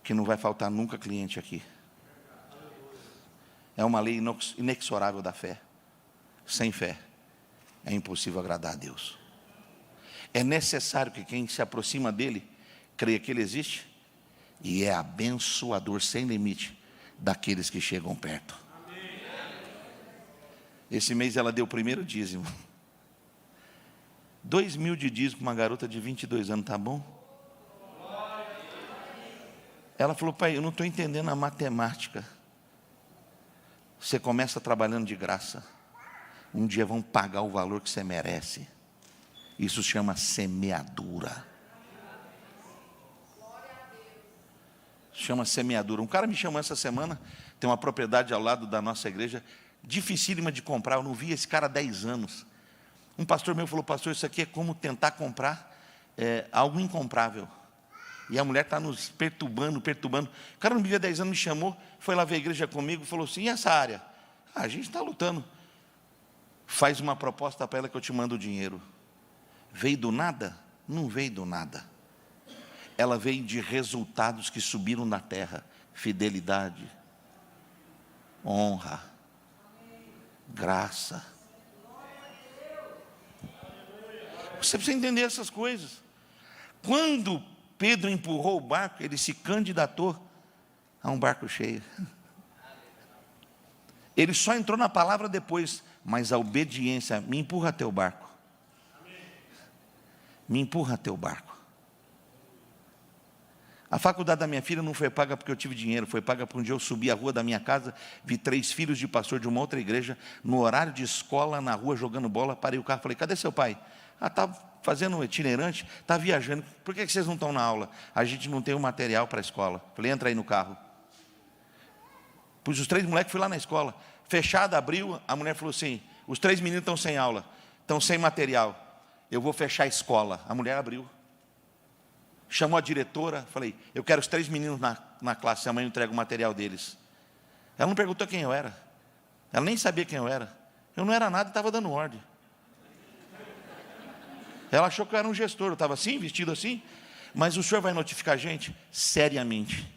que não vai faltar nunca cliente aqui. É uma lei inexorável da fé. Sem fé é impossível agradar a Deus. É necessário que quem se aproxima dele creia que ele existe e é abençoador sem limite daqueles que chegam perto. Esse mês ela deu o primeiro dízimo. 2.000 de dízimo para uma garota de 22 anos, tá bom? Ela falou, pai, eu não estou entendendo a matemática. Você começa trabalhando de graça. Um dia vão pagar o valor que você merece. Isso se chama semeadura. Chama semeadura. Um cara me chamou essa semana, tem uma propriedade ao lado da nossa igreja, dificílima de comprar, eu não vi esse cara há 10 anos. Um pastor meu falou, pastor, isso aqui é como tentar comprar algo incomprável. E a mulher está nos perturbando. O cara não vivia 10 anos, me chamou, foi lá ver a igreja comigo, falou assim, e essa área? A gente está lutando. Faz uma proposta para ela que eu te mando o dinheiro. Veio do nada? Não veio do nada. Ela veio de resultados que subiram na terra. Fidelidade, honra, graça. Você precisa entender essas coisas. Quando Pedro empurrou o barco, ele se candidatou a um barco cheio. Ele só entrou na palavra depois, mas a obediência, me empurra até o barco. Me empurra até o barco. A faculdade da minha filha não foi paga porque eu tive dinheiro, foi paga porque um dia eu subi a rua da minha casa, vi 3 filhos de pastor de uma outra igreja, no horário de escola, na rua, jogando bola, parei o carro, falei, cadê seu pai? Está fazendo um itinerante, está viajando, por que vocês não estão na aula? A gente não tem o material para a escola. Falei, entra aí no carro. Pus os 3 moleques, fui lá na escola, fechada, abriu, a mulher falou assim, os 3 meninos estão sem aula, estão sem material, eu vou fechar a escola. A mulher abriu. Chamou a diretora, falei, eu quero os 3 meninos na classe, amanhã eu entrego o material deles. Ela não perguntou quem eu era, ela nem sabia quem eu era, eu não era nada e estava dando ordem. Ela achou que eu era um gestor, eu estava assim, vestido assim, mas o senhor vai notificar a gente? Seriamente.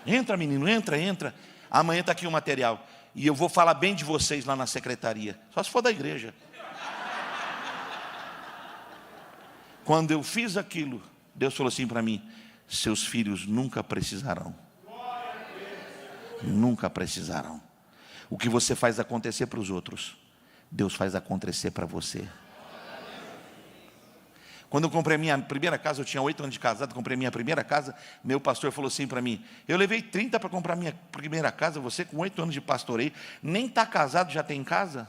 Entra menino, entra, amanhã está aqui o material, e eu vou falar bem de vocês lá na secretaria, só se for da igreja. Quando eu fiz aquilo, Deus falou assim para mim, seus filhos nunca precisarão. Nunca precisarão. O que você faz acontecer para os outros, Deus faz acontecer para você. Quando eu comprei minha primeira casa, eu tinha 8 anos de casado, comprei minha primeira casa, meu pastor falou assim para mim, eu levei 30 para comprar minha primeira casa, você com 8 anos de pastoreio, nem está casado, já tem casa?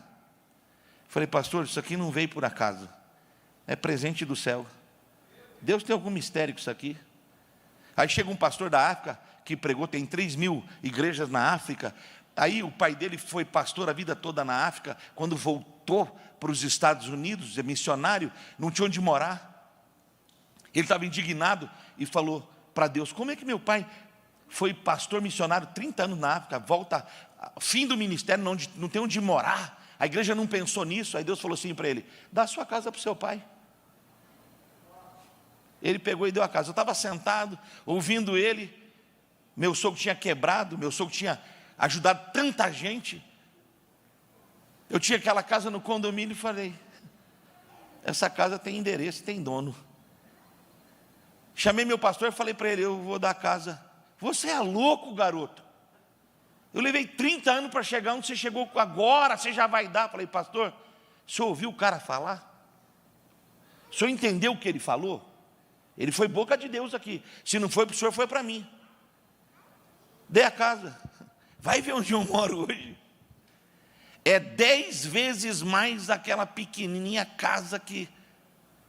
Falei, pastor, isso aqui não veio por acaso. É presente do céu. Deus tem algum mistério com isso aqui. Aí chega um pastor da África, que pregou, tem 3.000 igrejas na África. Aí o pai dele foi pastor a vida toda na África. Quando voltou para os Estados Unidos, é missionário, não tinha onde morar. Ele estava indignado e falou para Deus, como é que meu pai foi pastor missionário 30 anos na África, volta, fim do ministério, não tem onde morar. A igreja não pensou nisso. Aí Deus falou assim para ele, dá a sua casa para o seu pai. Ele pegou e deu a casa. Eu estava sentado, ouvindo ele. Meu sogro tinha quebrado, meu sogro tinha ajudado tanta gente. Eu tinha aquela casa no condomínio e falei, essa casa tem endereço, tem dono. Chamei meu pastor e falei para ele, eu vou dar a casa. Você é louco, garoto. Eu levei 30 anos para chegar onde você chegou agora, você já vai dar. Falei, pastor, o senhor ouviu o cara falar? O senhor entendeu o que ele falou? Ele foi boca de Deus aqui. Se não foi para o senhor, foi para mim. Dê a casa. Vai ver onde eu moro hoje. É 10 vezes mais aquela pequenininha casa que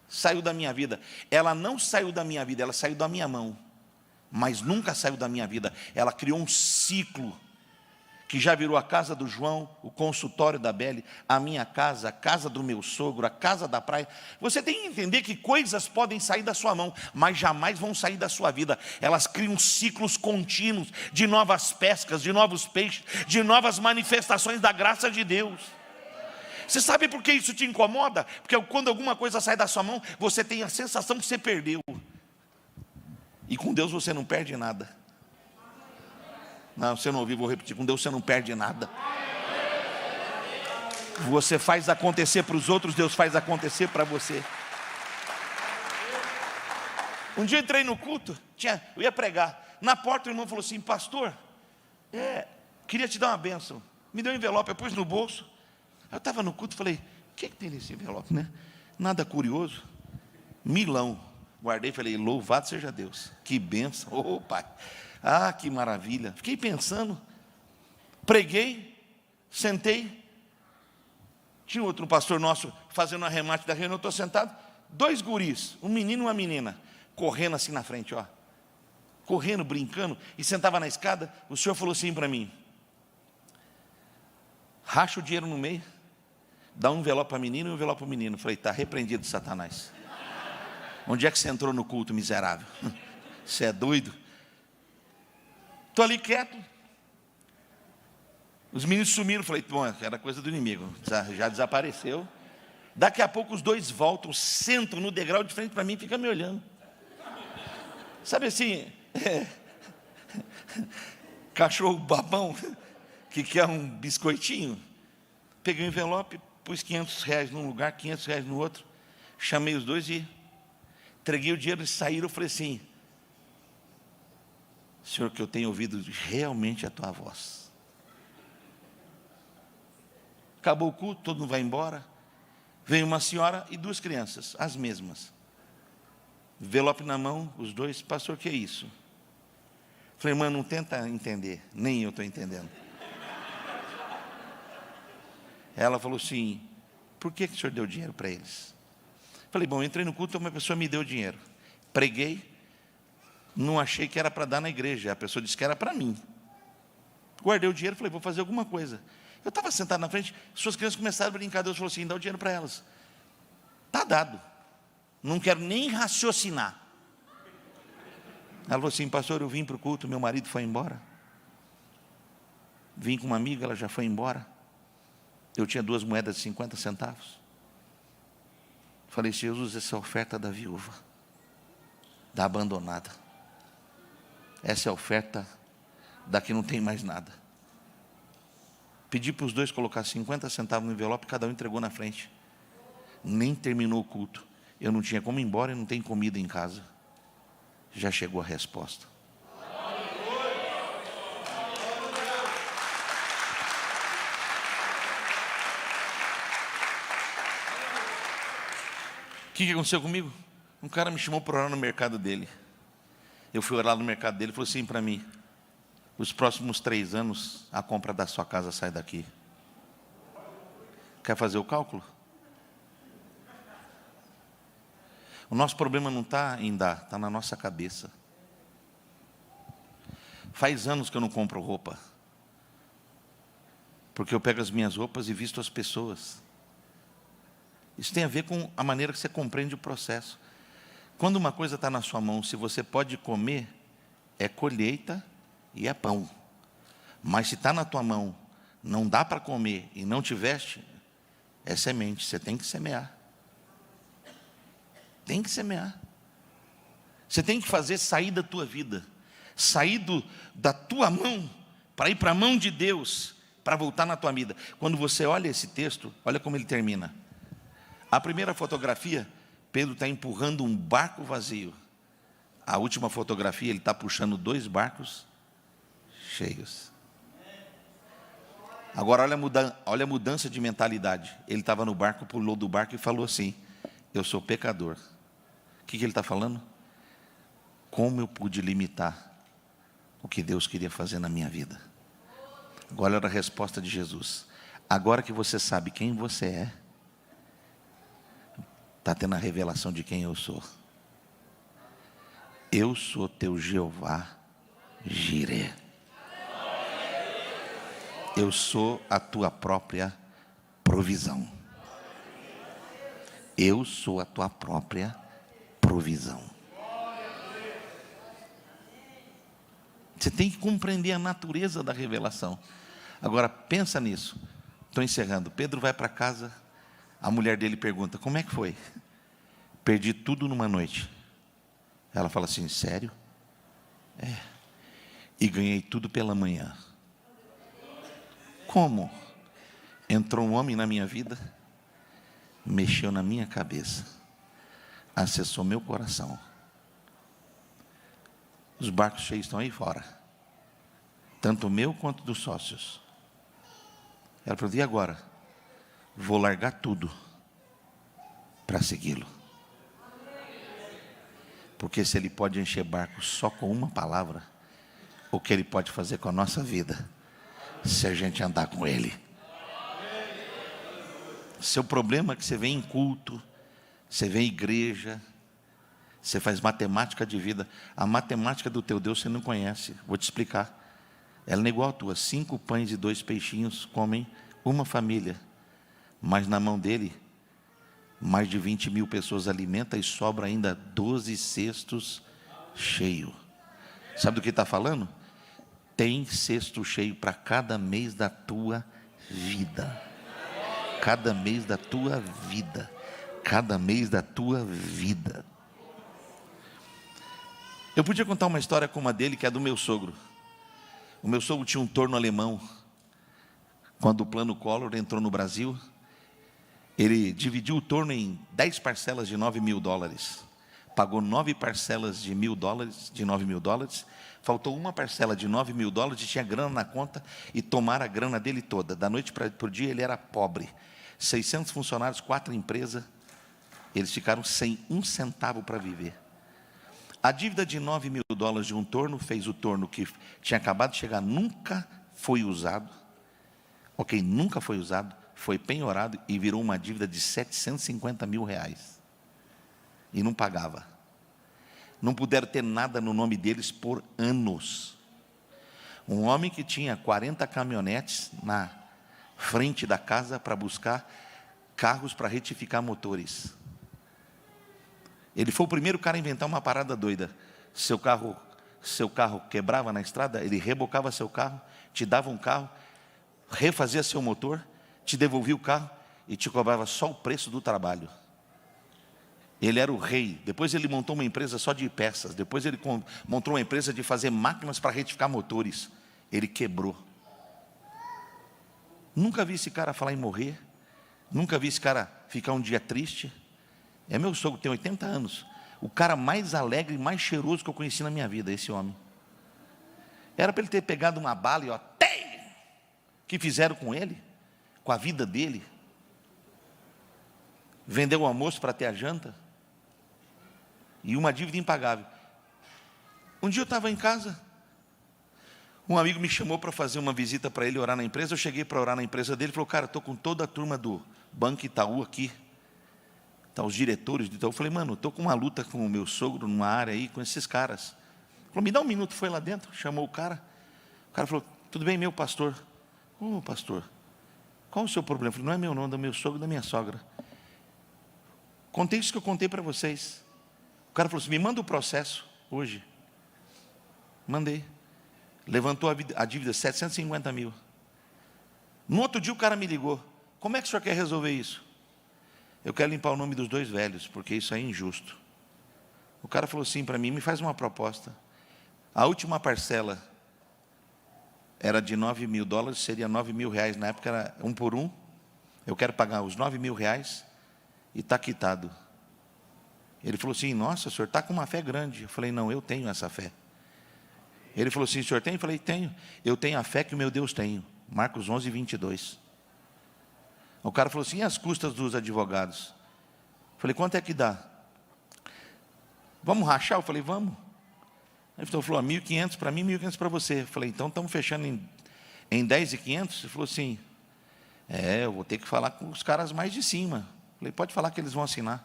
saiu da minha vida. Ela não saiu da minha vida, ela saiu da minha mão. Mas nunca saiu da minha vida. Ela criou um ciclo que já virou a casa do João, o consultório da Beli, a minha casa, a casa do meu sogro, a casa da praia. Você tem que entender que coisas podem sair da sua mão, mas jamais vão sair da sua vida. Elas criam ciclos contínuos de novas pescas, de novos peixes, de novas manifestações da graça de Deus. Você sabe por que isso te incomoda? Porque quando alguma coisa sai da sua mão, você tem a sensação que você perdeu. E com Deus você não perde nada. Não, você não ouviu, vou repetir. Com Deus você não perde nada. Você faz acontecer para os outros, Deus faz acontecer para você. Um dia eu entrei no culto, eu ia pregar. Na porta o irmão falou assim: pastor, queria te dar uma bênção. Me deu um envelope, eu pus no bolso. Eu estava no culto e falei: o que tem nesse envelope, né? Nada curioso. Milão. Guardei e falei: louvado seja Deus. Que bênção, oh pai. Ah, que maravilha. Fiquei pensando, preguei, sentei. Tinha outro pastor nosso fazendo um arremate da reunião, eu estou sentado, 2 guris, um menino e uma menina, correndo assim na frente, ó. Correndo, brincando, e sentava na escada. O senhor falou assim para mim: racha o dinheiro no meio, dá um envelope para a menina e um envelope para o menino. Eu falei: está repreendido, Satanás. Onde é que você entrou no culto, miserável? Você é doido? Estou ali quieto. Os meninos sumiram. Falei: bom, era coisa do inimigo, já desapareceu. Daqui a pouco os dois voltam, sentam no degrau de frente para mim e ficam me olhando. Sabe assim, cachorro babão que quer um biscoitinho. Peguei um envelope, pus R$500 num lugar, R$500 no outro. Chamei os dois e entreguei o dinheiro. Eles saíram. Eu falei assim: Senhor, que eu tenho ouvido realmente a tua voz. Acabou o culto, todo mundo vai embora. Veio uma senhora e 2 crianças, as mesmas. Envelope na mão, os dois: pastor, o que é isso? Falei: irmã, não tenta entender, nem eu estou entendendo. Ela falou assim: por que o senhor deu dinheiro para eles? Falei: bom, eu entrei no culto, uma pessoa me deu dinheiro. Preguei. Não achei que era para dar na igreja. A pessoa disse que era para mim. Guardei o dinheiro e falei: vou fazer alguma coisa. Eu estava sentado na frente, suas crianças começaram a brincar. Deus falou assim: dá o dinheiro para elas. Está dado. Não quero nem raciocinar. Ela falou assim: pastor, eu vim para o culto, meu marido foi embora. Vim com uma amiga, ela já foi embora. Eu tinha 2 moedas de 50 centavos. Falei: Jesus, essa é a oferta da viúva, da abandonada. Essa é a oferta da que não tem mais nada. Pedi para os dois colocar 50 centavos no envelope, cada um entregou na frente. Nem terminou o culto. Eu não tinha como ir embora e não tem comida em casa. Já chegou a resposta. O que aconteceu comigo? Um cara me chamou para orar no mercado dele. Eu fui orar no mercado dele e falou assim para mim: os próximos 3 anos a compra da sua casa sai daqui. Quer fazer o cálculo? O nosso problema não está em dar, está na nossa cabeça. Faz anos que eu não compro roupa, porque eu pego as minhas roupas e visto as pessoas. Isso tem a ver com a maneira que você compreende o processo. Quando uma coisa está na sua mão, se você pode comer, é colheita e é pão. Mas se está na tua mão, não dá para comer e não te veste, é semente. Você tem que semear. Tem que semear. Você tem que fazer sair da tua vida, sair da tua mão, para ir para a mão de Deus, para voltar na tua vida. Quando você olha esse texto, olha como ele termina. A primeira fotografia, Pedro está empurrando um barco vazio. A última fotografia, ele está puxando 2 barcos cheios. Agora olha a mudança de mentalidade. Ele estava no barco, pulou do barco e falou assim: eu sou pecador. O que ele está falando? como eu pude limitar o que Deus queria fazer na minha vida? Agora era a resposta de Jesus. Agora que você sabe quem você é, está tendo a revelação de quem eu sou. Eu sou teu Jeová Jireh. Eu sou a tua própria provisão. Eu sou a tua própria provisão. Você tem que compreender a natureza da revelação. Agora pensa nisso. Estou encerrando. Pedro vai para casa. A mulher dele pergunta: como é que foi? Perdi tudo numa noite. Ela fala assim: sério? É. E ganhei tudo pela manhã. Como? Entrou um homem na minha vida, mexeu na minha cabeça, acessou meu coração. Os barcos cheios estão aí fora, tanto o meu quanto dos sócios. Ela falou: e agora? Vou largar tudo para segui-lo. Porque se ele pode encher barcos só com uma palavra, o que ele pode fazer com a nossa vida, se a gente andar com ele. Seu problema é que você vem em culto, você vem em igreja, você faz matemática de vida. A matemática do teu Deus você não conhece. Vou te explicar. Ela não é igual a tua. 5 pães e 2 peixinhos comem uma família. Mas na mão dele, mais de 20 mil pessoas alimentam e sobra ainda 12 cestos cheios. Sabe do que está falando? Tem cesto cheio para cada mês da tua vida. Cada mês da tua vida. Cada mês da tua vida. Eu podia contar uma história como a dele, que é do meu sogro. O meu sogro tinha um torno alemão. Quando o plano Collor entrou no Brasil, ele dividiu o torno em 10 parcelas de $9 mil. Pagou 9 parcelas de $1.000, de $9 mil. Faltou uma parcela de $9 mil e tinha grana na conta e tomaram a grana dele toda. Da noite para o dia ele era pobre. 600 funcionários, 4 empresas. Eles ficaram sem um centavo para viver. A dívida de $9 mil de um torno fez o torno que tinha acabado de chegar, nunca foi usado. Ok, nunca foi usado. Foi penhorado e virou uma dívida de R$750 mil. E não pagava. Não puderam ter nada no nome deles por anos. Um homem que tinha 40 caminhonetes na frente da casa para buscar carros para retificar motores. Ele foi o primeiro cara a inventar uma parada doida. Seu carro quebrava na estrada, ele rebocava seu carro, te dava um carro, refazia seu motor, te devolvia o carro e te cobrava só o preço do trabalho. Ele era o rei. Depois ele montou uma empresa só de peças. Depois ele montou uma empresa de fazer máquinas para retificar motores. Ele quebrou. Nunca vi esse cara falar em morrer. Nunca vi esse cara ficar um dia triste. É meu sogro, tem 80 anos. O cara mais alegre e mais cheiroso que eu conheci na minha vida, esse homem. Era para ele ter pegado uma bala e que fizeram com ele, com a vida dele. Vendeu o almoço para ter a janta. E uma dívida impagável. Um dia eu estava em casa. Um amigo me chamou para fazer uma visita para ele, orar na empresa. Eu cheguei para orar na empresa dele. Ele falou: cara, estou com toda a turma do Banco Itaú aqui. Tá, os diretores do Itaú. Eu falei: mano, estou com uma luta com o meu sogro numa área aí, com esses caras. Ele falou: me dá um minuto. Foi lá dentro, chamou o cara. O cara falou: tudo bem, meu pastor? Ô, pastor, qual o seu problema? Eu falei: não é meu não, é do meu sogro e da minha sogra. Contei isso que eu contei para vocês. O cara falou assim: me manda o processo hoje. Mandei. Levantou a dívida, 750 mil. No outro dia o cara me ligou: como é que o senhor quer resolver isso? Eu quero limpar o nome dos 2 velhos, porque isso é injusto. O cara falou assim para mim: me faz uma proposta. A última parcela era de $9 mil, seria $9 mil. Na época era 1 por 1. Eu quero pagar os $9 mil e está quitado. Ele falou assim: nossa, o senhor está com uma fé grande. Eu falei: não, eu tenho essa fé. Ele falou assim: o senhor tem? Eu falei: tenho. Eu tenho a fé que o meu Deus tem. Marcos 11, 22. O cara falou assim: e as custas dos advogados? Eu falei: quanto é que dá? Vamos rachar? Eu falei: vamos. Ele falou, 1.500 para mim, 1.500 para você. Eu falei, então estamos fechando em 10.500? Ele falou assim, eu vou ter que falar com os caras mais de cima. Eu falei, pode falar que eles vão assinar.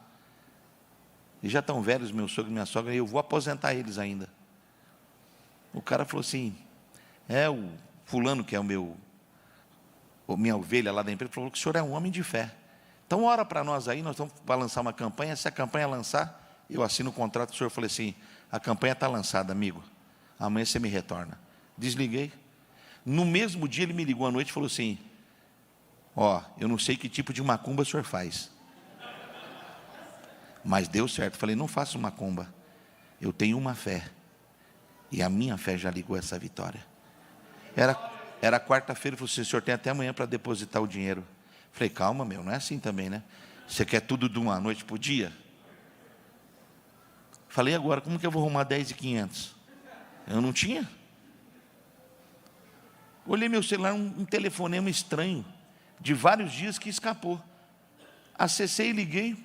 Eles já estão velhos, meu sogro e minha sogra, e eu vou aposentar eles ainda. O cara falou assim, o fulano que é minha ovelha lá da empresa, falou que o senhor é um homem de fé. Então ora para nós aí, nós vamos para lançar uma campanha, se a campanha lançar, eu assino o contrato. O senhor falou assim, a campanha está lançada, amigo, amanhã você me retorna. Desliguei. No mesmo dia ele me ligou à noite e falou assim, eu não sei que tipo de macumba o senhor faz, mas deu certo. Eu falei, não faço macumba, eu tenho uma fé, e a minha fé já ligou essa vitória. Era quarta-feira, ele falou assim, o senhor tem até amanhã para depositar o dinheiro. Eu falei, calma, não é assim também, né? Você quer tudo de uma noite para o dia? Falei, agora, como que eu vou arrumar 10.500? Eu não tinha. Olhei meu celular, um telefonema estranho, de vários dias, que escapou. Acessei e liguei.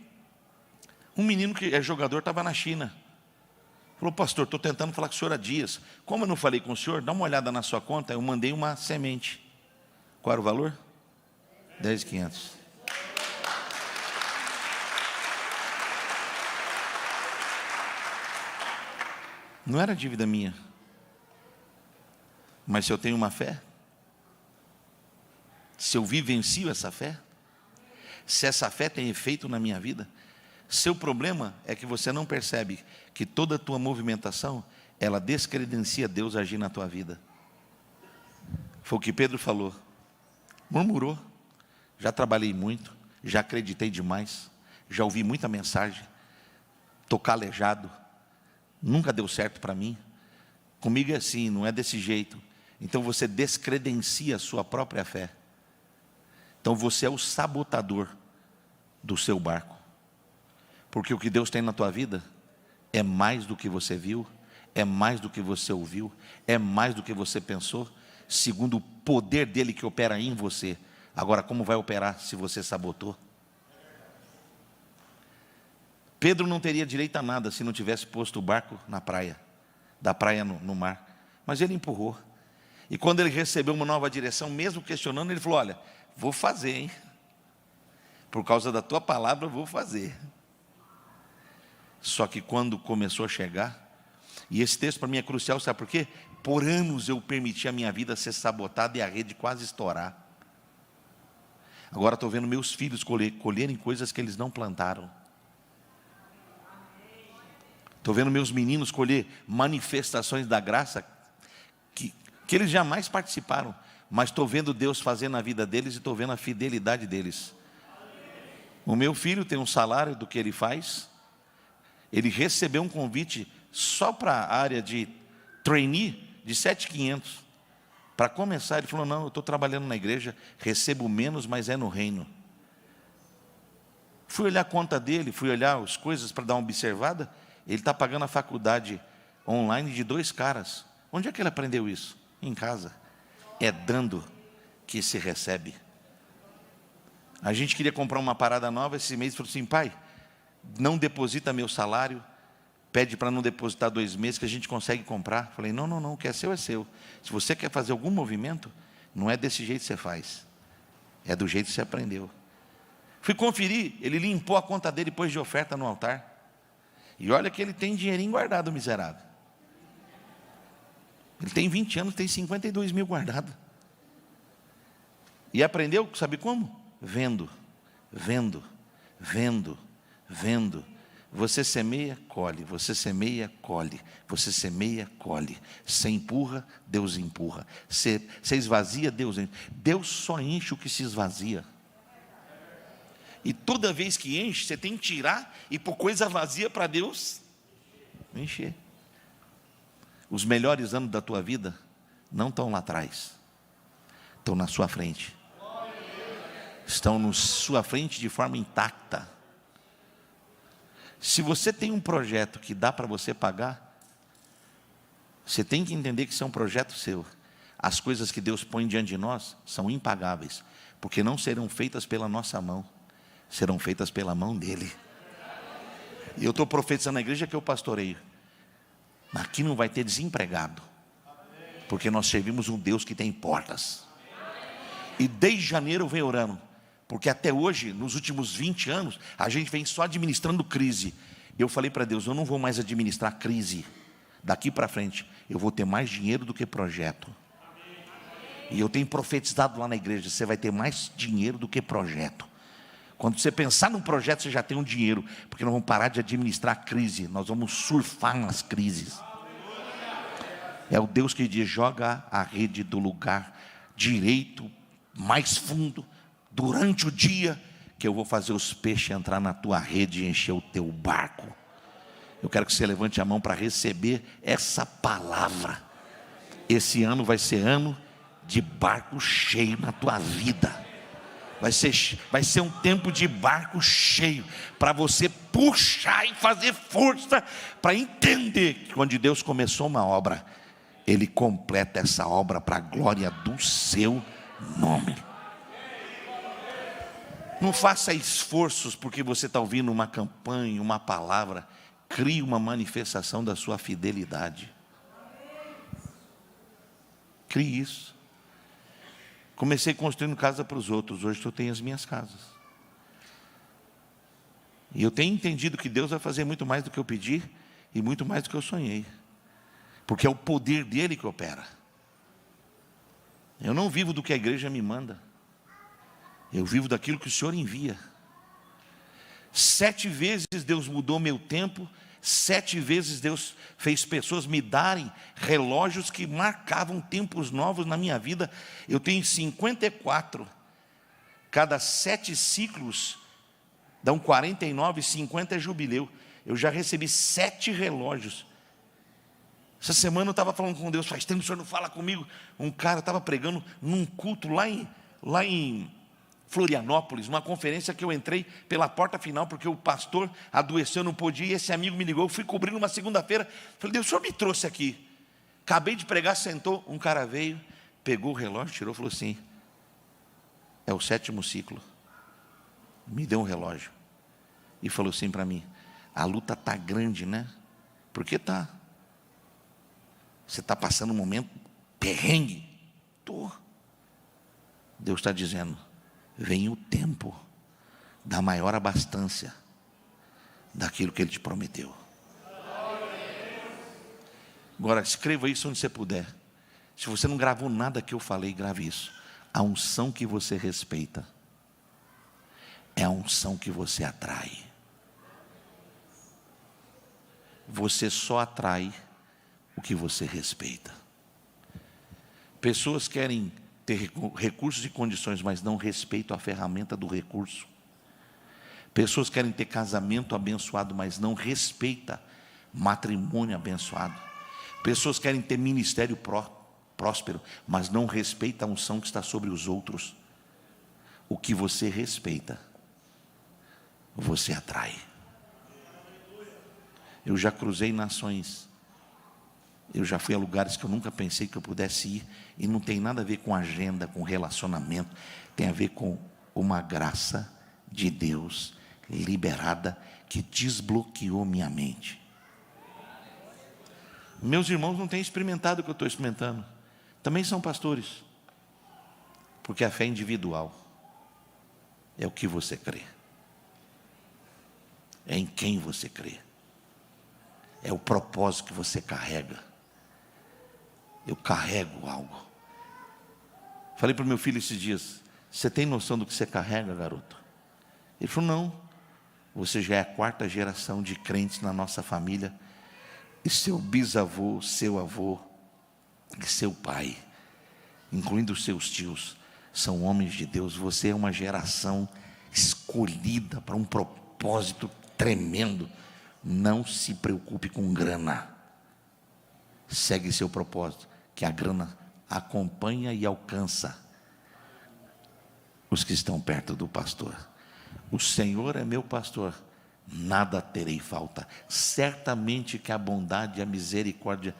Um menino que é jogador estava na China. Falou, pastor, estou tentando falar com o senhor há dias. Como eu não falei com o senhor, dá uma olhada na sua conta. Eu mandei uma semente. Qual era o valor? 10.500. Não era dívida minha. Mas se eu tenho uma fé, se eu vivencio essa fé, se essa fé tem efeito na minha vida, seu problema é que você não percebe que toda a tua movimentação, ela descredencia Deus agir na tua vida. Foi o que Pedro falou. Murmurou. Já trabalhei muito, já acreditei demais, já ouvi muita mensagem, estou calejado, nunca deu certo para mim. Comigo é assim, não é desse jeito. Então você descredencia a sua própria fé. Então você é o sabotador do seu barco. Porque o que Deus tem na tua vida é mais do que você viu, é mais do que você ouviu, é mais do que você pensou, segundo o poder dele que opera em você. Agora, como vai operar se você sabotou? Pedro não teria direito a nada se não tivesse posto o barco na praia, da praia no mar. Mas ele empurrou. E quando ele recebeu uma nova direção, mesmo questionando, ele falou, olha, vou fazer, hein? Por causa da tua palavra, eu vou fazer. Só que quando começou a chegar, e esse texto para mim é crucial, sabe por quê? Por anos eu permiti a minha vida ser sabotada e a rede quase estourar. Agora estou vendo meus filhos colherem coisas que eles não plantaram. Estou vendo meus meninos colher manifestações da graça que eles jamais participaram. Mas estou vendo Deus fazer na vida deles e estou vendo a fidelidade deles. O meu filho tem um salário do que ele faz. Ele recebeu um convite só para a área de trainee de 7.500. Para começar, ele falou, não, eu estou trabalhando na igreja, recebo menos, mas é no reino. Fui olhar a conta dele, fui olhar as coisas para dar uma observada. Ele está pagando a faculdade online de 2 caras. Onde é que ele aprendeu isso? Em casa. É dando que se recebe. A gente queria comprar uma parada nova, esse mês falou assim, pai, não deposita meu salário, pede para não depositar 2 meses que a gente consegue comprar. Falei, não, o que é seu é seu. Se você quer fazer algum movimento, não é desse jeito que você faz, é do jeito que você aprendeu. Fui conferir, ele limpou a conta dele depois de oferta no altar. E olha que ele tem dinheirinho guardado, miserável. Ele tem 20 anos, tem 52 mil guardado. E aprendeu, sabe como? Vendo. Você semeia, colhe. Você semeia, colhe. Você semeia, colhe. Você empurra, Deus empurra. Você esvazia, Deus enche. Deus só enche o que se esvazia. E toda vez que enche, você tem que tirar e pôr coisa vazia para Deus encher. Os melhores anos da tua vida não estão lá atrás, estão na sua frente. Estão na sua frente de forma intacta. Se você tem um projeto que dá para você pagar, você tem que entender que isso é um projeto seu. As coisas que Deus põe diante de nós são impagáveis, porque não serão feitas pela nossa mão, serão feitas pela mão dEle. E eu estou profetizando na igreja que eu pastoreio. Aqui não vai ter desempregado, porque nós servimos um Deus que tem portas. E desde janeiro eu venho orando, porque até hoje, nos últimos 20 anos, a gente vem só administrando crise. Eu falei para Deus, eu não vou mais administrar crise. Daqui para frente, eu vou ter mais dinheiro do que projeto. E eu tenho profetizado lá na igreja, você vai ter mais dinheiro do que projeto. Quando você pensar num projeto, você já tem um dinheiro, porque nós vamos parar de administrar a crise, nós vamos surfar nas crises. É o Deus que diz, joga a rede do lugar direito, mais fundo, durante o dia, que eu vou fazer os peixes entrar na tua rede e encher o teu barco. Eu quero que você levante a mão para receber essa palavra. Esse ano vai ser ano de barco cheio na tua vida. Vai ser um tempo de barco cheio, para você puxar e fazer força, para entender que quando Deus começou uma obra, Ele completa essa obra para a glória do seu nome. Não faça esforços porque você está ouvindo uma campanha, uma palavra. Crie uma manifestação da sua fidelidade. Crie isso. Comecei construindo casa para os outros, hoje eu tenho as minhas casas. E eu tenho entendido que Deus vai fazer muito mais do que eu pedi e muito mais do que eu sonhei. Porque é o poder dele que opera. Eu não vivo do que a igreja me manda. Eu vivo daquilo que o Senhor envia. 7 vezes Deus mudou meu tempo. 7 vezes Deus fez pessoas me darem relógios que marcavam tempos novos na minha vida. Eu tenho 54. Cada 7 ciclos dão 49, 50 é jubileu. Eu já recebi 7 relógios. Essa semana eu estava falando com Deus, faz tempo que o Senhor não fala comigo. Um cara estava pregando num culto lá em Florianópolis, uma conferência que eu entrei pela porta final, porque o pastor adoeceu, não podia, e esse amigo me ligou, eu fui cobrindo uma segunda-feira, falei, Deus, o Senhor me trouxe aqui, acabei de pregar, sentou, um cara veio, pegou o relógio, tirou, falou assim, é o 7º ciclo, me deu um relógio, e falou assim para mim, a luta está grande, né? Porque está, você está passando um momento perrengue, estou. Deus está dizendo, vem o tempo da maior abastança daquilo que Ele te prometeu. Agora escreva isso onde você puder. Se você não gravou nada que eu falei, grave isso. A unção que você respeita é a unção que você atrai. Você só atrai o que você respeita. Pessoas querem ter recursos e condições, mas não respeitam a ferramenta do recurso. Pessoas querem ter casamento abençoado, mas não respeita matrimônio abençoado. Pessoas querem ter ministério próspero, mas não respeita a unção que está sobre os outros. O que você respeita, você atrai. Eu já cruzei nações. Eu já fui a lugares que eu nunca pensei que eu pudesse ir. E não tem nada a ver com agenda, com relacionamento. Tem a ver com uma graça de Deus liberada, que desbloqueou minha mente. Meus irmãos não têm experimentado o que eu estou experimentando. Também são pastores. Porque a fé é individual. É o que você crê. É em quem você crê. É o propósito que você carrega. Eu carrego algo. Falei para o meu filho esses dias, você tem noção do que você carrega, garoto? Ele falou, não. Você já é a 4ª geração de crentes na nossa família. E seu bisavô, seu avô, e seu pai, incluindo os seus tios, são homens de Deus. Você é uma geração escolhida para um propósito tremendo. Não se preocupe com grana. Segue seu propósito, que a grana acompanha e alcança os que estão perto do pastor. O Senhor é meu pastor, nada terei falta. Certamente que a bondade e a misericórdia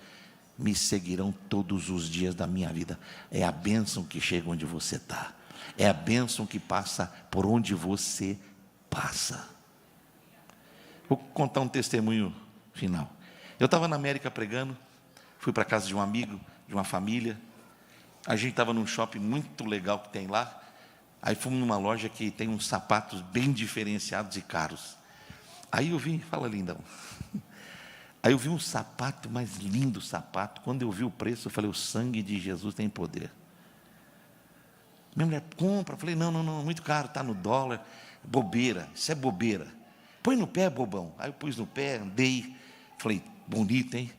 me seguirão todos os dias da minha vida. É a bênção que chega onde você está. É a bênção que passa por onde você passa. Vou contar um testemunho final. Eu estava na América pregando, fui para a casa de um amigo, de uma família. A gente estava num shopping muito legal que tem lá. Aí fomos numa loja que tem uns sapatos bem diferenciados e caros. Aí eu vi, fala lindão. Aí eu vi um sapato, mais lindo sapato. Quando eu vi o preço, eu falei, o sangue de Jesus tem poder. Minha mulher, compra. Eu falei, não, muito caro, está no dólar. Bobeira, isso é bobeira. Põe no pé, bobão. Aí eu pus no pé, andei. Falei, bonito, hein?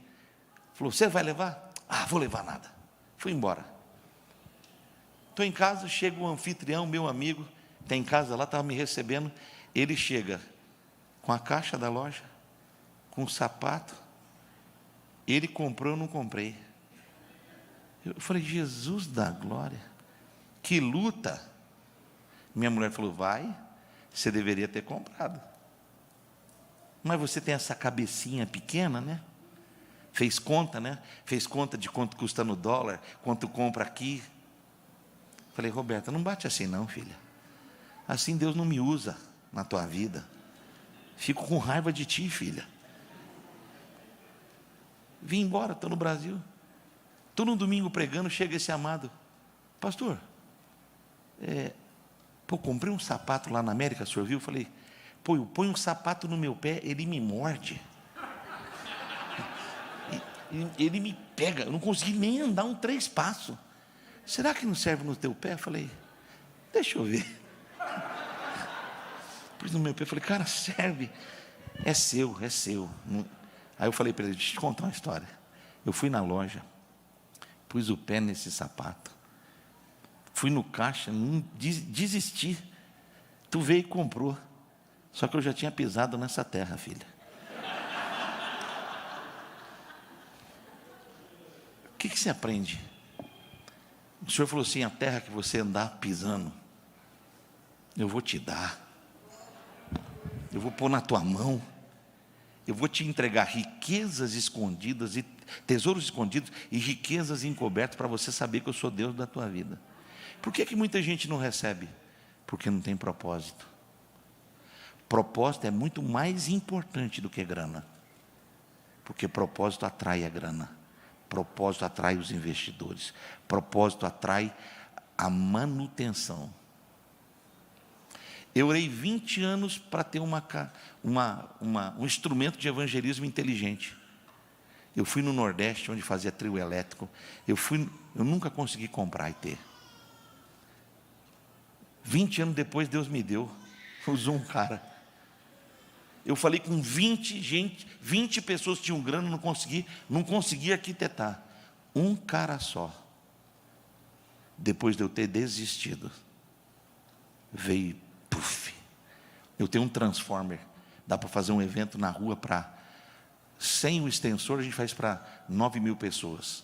Falou, você vai levar? Ah, vou levar nada. Fui embora. Estou em casa, chega o anfitrião, meu amigo, está em casa lá, estava me recebendo. Ele chega com a caixa da loja, com o sapato. Ele comprou, eu não comprei. Eu falei, Jesus da glória, que luta. Minha mulher falou, vai, você deveria ter comprado. Mas você tem essa cabecinha pequena, né? Fez conta, né? Fez conta de quanto custa no dólar, quanto compra aqui. Falei, Roberta, não bate assim não, filha. Assim Deus não me usa na tua vida. Fico com raiva de ti, filha. Vim embora, estou no Brasil. Estou no domingo pregando, chega esse amado. Pastor, comprei um sapato lá na América, o senhor viu? Falei, eu ponho um sapato no meu pé, ele me morde. Ele me pega, eu não consegui nem andar 3 passos. Será que não serve no teu pé? Eu falei, deixa eu ver. Pus no meu pé, falei, cara, serve. É seu. Aí eu falei para ele, deixa eu te contar uma história. Eu fui na loja, pus o pé nesse sapato, fui no caixa, desisti. Tu veio e comprou. Só que eu já tinha pisado nessa terra, filha. O que você aprende? O Senhor falou assim, a terra que você andar pisando, eu vou te dar. Eu vou pôr na tua mão. Eu vou te entregar riquezas escondidas, e tesouros escondidos e riquezas encobertas, para você saber que eu sou Deus da tua vida. Por que muita gente não recebe? Porque não tem propósito. Propósito é muito mais importante do que grana. Porque propósito atrai a grana. Propósito atrai os investidores. Propósito atrai a manutenção. Eu orei 20 anos para ter um instrumento de evangelismo inteligente. Eu fui no Nordeste, onde fazia trio elétrico. Eu nunca consegui comprar e ter. 20 anos depois, Deus me deu. Usou um cara. Eu falei com 20 pessoas que tinham grana, não consegui arquitetar. Um cara só. Depois de eu ter desistido, veio, puf. Eu tenho um transformer, dá para fazer um evento na rua sem o extensor, a gente faz para 9.000 pessoas.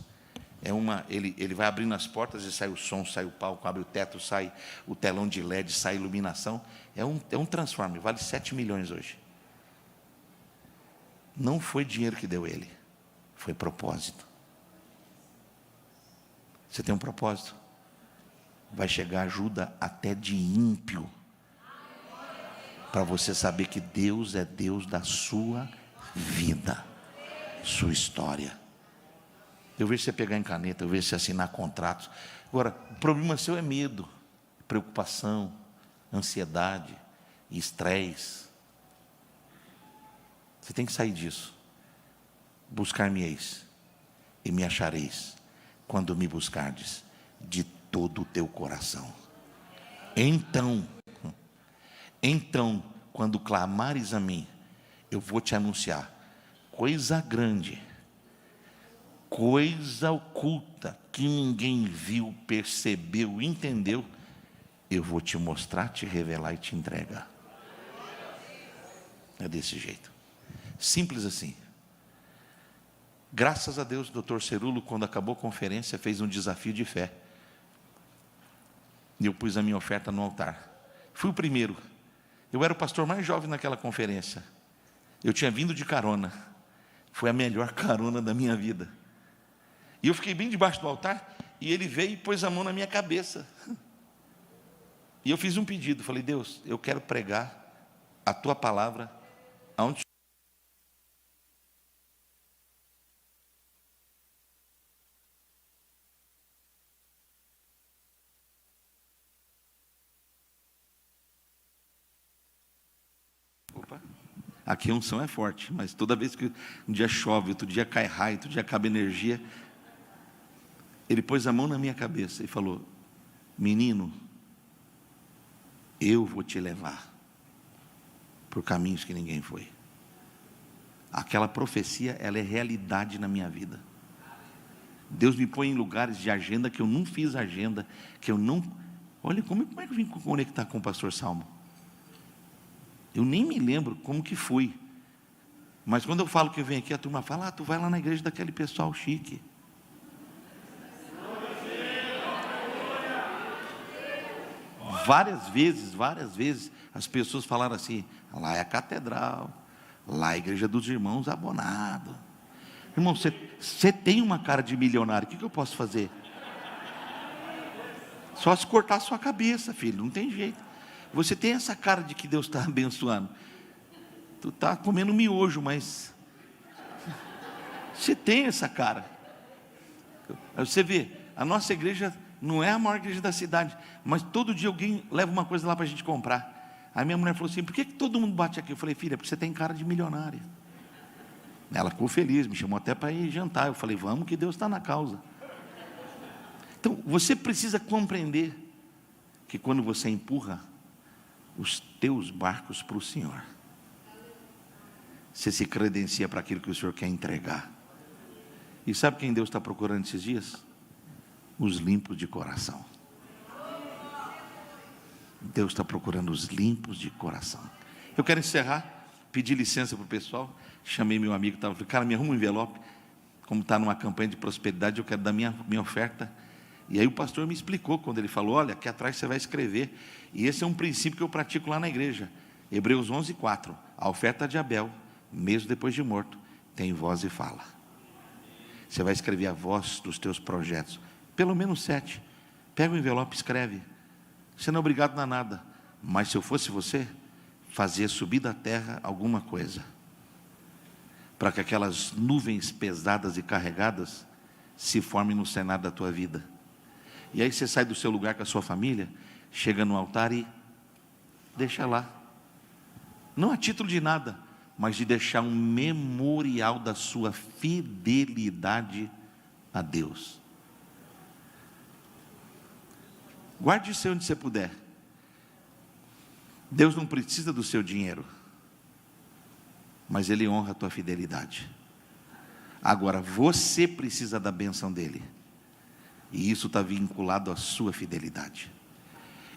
Ele vai abrindo as portas e sai o som, sai o palco, abre o teto, sai o telão de LED, sai a iluminação. É um transformer, vale 7 milhões hoje. Não foi dinheiro que deu ele, foi propósito. Você tem um propósito? Vai chegar ajuda até de ímpio, para você saber que Deus é Deus da sua vida, sua história. Eu vejo você pegar em caneta, eu vejo você assinar contratos. Agora, o problema seu é medo, preocupação, ansiedade, estresse. Você tem que sair disso. Buscar-me-eis e me achareis, quando me buscardes de todo o teu coração. Então, quando clamares a mim, eu vou te anunciar coisa grande, coisa oculta, que ninguém viu, percebeu, entendeu. Eu vou te mostrar, te revelar e te entregar. É desse jeito. Simples assim. Graças a Deus, o Dr. Cerulo, quando acabou a conferência, fez um desafio de fé. E eu pus a minha oferta no altar. Fui o primeiro. Eu era o pastor mais jovem naquela conferência. Eu tinha vindo de carona. Foi a melhor carona da minha vida. E eu fiquei bem debaixo do altar, e ele veio e pôs a mão na minha cabeça. E eu fiz um pedido, falei, Deus, eu quero pregar a tua palavra aonde Opa. Aqui a unção é forte, mas toda vez que um dia chove, outro dia cai raio, outro dia acaba energia, ele pôs a mão na minha cabeça e falou: menino, eu vou te levar por caminhos que ninguém foi. Aquela profecia, ela é realidade na minha vida. Deus me põe em lugares de agenda que eu não fiz agenda, que eu não... Olha, como é que eu vim conectar com o pastor Salmo? Eu nem me lembro como que fui. Mas quando eu falo que eu venho aqui, a turma fala: tu vai lá na igreja daquele pessoal chique. Várias vezes, as pessoas falaram assim: lá é a catedral, lá é a igreja dos irmãos Abonado. Irmão, você tem uma cara de milionário, o que eu posso fazer? Só se cortar a sua cabeça, filho, não tem jeito. Você tem essa cara de que Deus está abençoando. Tu está comendo miojo, mas você tem essa cara. Aí você vê, a nossa igreja não é a maior igreja da cidade, mas todo dia alguém leva uma coisa lá para a gente comprar. Aí minha mulher falou assim: por que todo mundo bate aqui? Eu falei: filha, porque você tem cara de milionária. Ela ficou feliz, me chamou até para ir jantar. Eu falei: vamos, que Deus está na causa. Então você precisa compreender que quando você empurra os teus barcos para o Senhor, você se credencia para aquilo que o Senhor quer entregar. E sabe quem Deus está procurando esses dias? Os limpos de coração. Deus está procurando os limpos de coração. Eu quero encerrar, pedir licença para o pessoal. Chamei meu amigo, falei: cara, me arruma um envelope. Como está numa campanha de prosperidade, eu quero dar minha oferta. E aí o pastor me explicou, quando ele falou: olha, aqui atrás você vai escrever. E esse é um princípio que eu pratico lá na igreja. Hebreus 11:4. A oferta de Abel, mesmo depois de morto, tem voz e fala. Você vai escrever a voz dos teus projetos, pelo menos 7. Pega o envelope e escreve. Você não é obrigado a nada, mas se eu fosse você, fazia subir da terra alguma coisa, para que aquelas nuvens pesadas e carregadas se formem no cenário da tua vida. E aí você sai do seu lugar com a sua família, chega no altar e deixa lá. Não a título de nada, mas de deixar um memorial da sua fidelidade a Deus. Guarde isso onde você puder. Deus não precisa do seu dinheiro, mas Ele honra a tua fidelidade. Agora você precisa da bênção dEle, e isso está vinculado à sua fidelidade.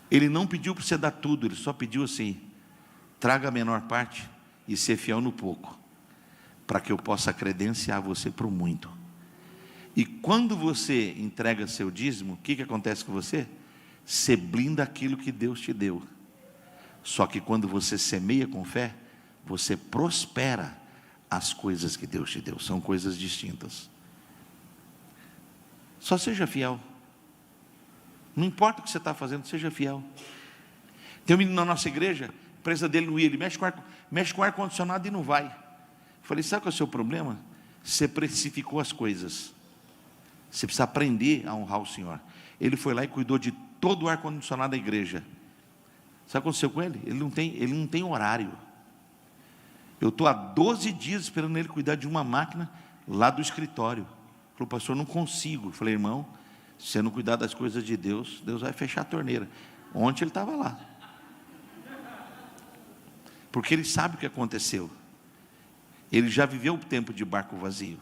Ele não pediu para você dar tudo, Ele só pediu assim: traga a menor parte e ser fiel no pouco, para que eu possa credenciar você para o muito. E quando você entrega seu dízimo, o que acontece com você? Você blinda aquilo que Deus te deu. Só que quando você semeia com fé, você prospera as coisas que Deus te deu. São coisas distintas. Só seja fiel. Não importa o que você está fazendo, seja fiel. Tem um menino na nossa igreja, a empresa dele não ia, ele mexe com ar-condicionado e não vai. Eu falei: sabe qual é o seu problema? Você precificou as coisas. Você precisa aprender a honrar o Senhor. Ele foi lá e cuidou de todo o ar-condicionado da igreja. Sabe o que aconteceu com ele? Ele não tem horário. Eu estou há 12 dias esperando ele cuidar de uma máquina lá do escritório. Ele falou: pastor, não consigo. Eu falei: irmão, se você não cuidar das coisas de Deus, Deus vai fechar a torneira. Ontem ele estava lá. Porque ele sabe o que aconteceu. Ele já viveu o tempo de barco vazio.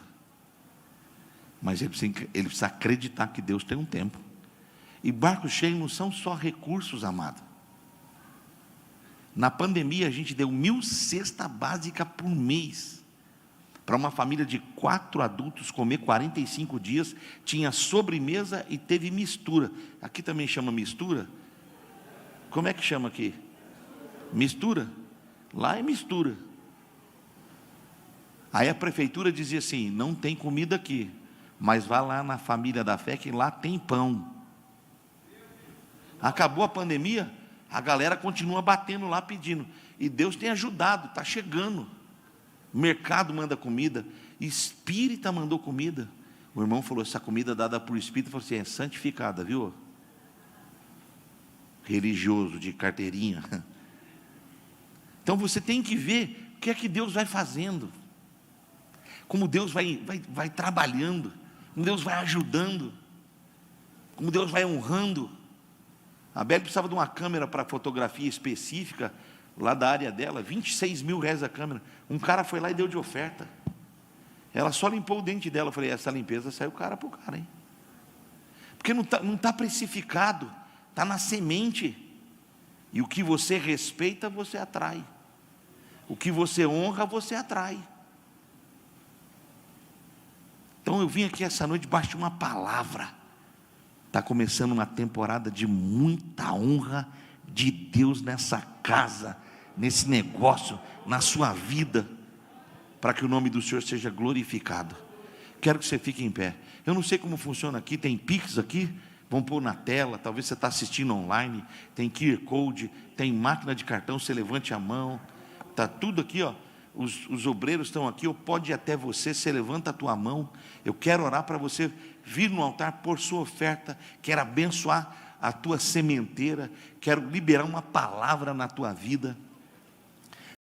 Mas ele precisa acreditar que Deus tem um tempo. E barcos cheios não são só recursos, amado. Na pandemia a gente deu 1.000 cestas básicas por mês, para uma família de 4 adultos comer 45 dias, tinha sobremesa e teve mistura. Aqui também chama mistura? Como é que chama aqui? Mistura? Lá é mistura. Aí a prefeitura dizia assim: não tem comida aqui, mas vá lá na família da fé que lá tem pão. Acabou a pandemia, a galera continua batendo lá pedindo, e Deus tem ajudado, está chegando. O mercado manda comida, espírita mandou comida. O irmão falou: essa comida dada por espírito, falou assim, é santificada, viu? Religioso de carteirinha. Então você tem que ver o que é que Deus vai fazendo, como Deus vai trabalhando, como Deus vai ajudando, como Deus vai honrando. A Beli precisava de uma câmera para fotografia específica, lá da área dela, 26 mil reais a câmera. Um cara foi lá e deu de oferta. Ela só limpou o dente dela. Eu falei, essa limpeza saiu cara para o cara, hein? Porque não tá precificado, está na semente. E o que você respeita, você atrai. O que você honra, você atrai. Então eu vim aqui essa noite debaixo de uma palavra. Está começando uma temporada de muita honra de Deus nessa casa, nesse negócio, na sua vida, para que o nome do Senhor seja glorificado. Quero que você fique em pé. Eu não sei como funciona aqui, tem Pix aqui, vão pôr na tela, talvez você está assistindo online, tem QR Code, tem máquina de cartão, você levante a mão, está tudo aqui, ó. Os obreiros estão aqui, ou pode ir até você, você levanta a tua mão. Eu quero orar para você vir no altar, pôr sua oferta, quero abençoar a tua sementeira, quero liberar uma palavra na tua vida.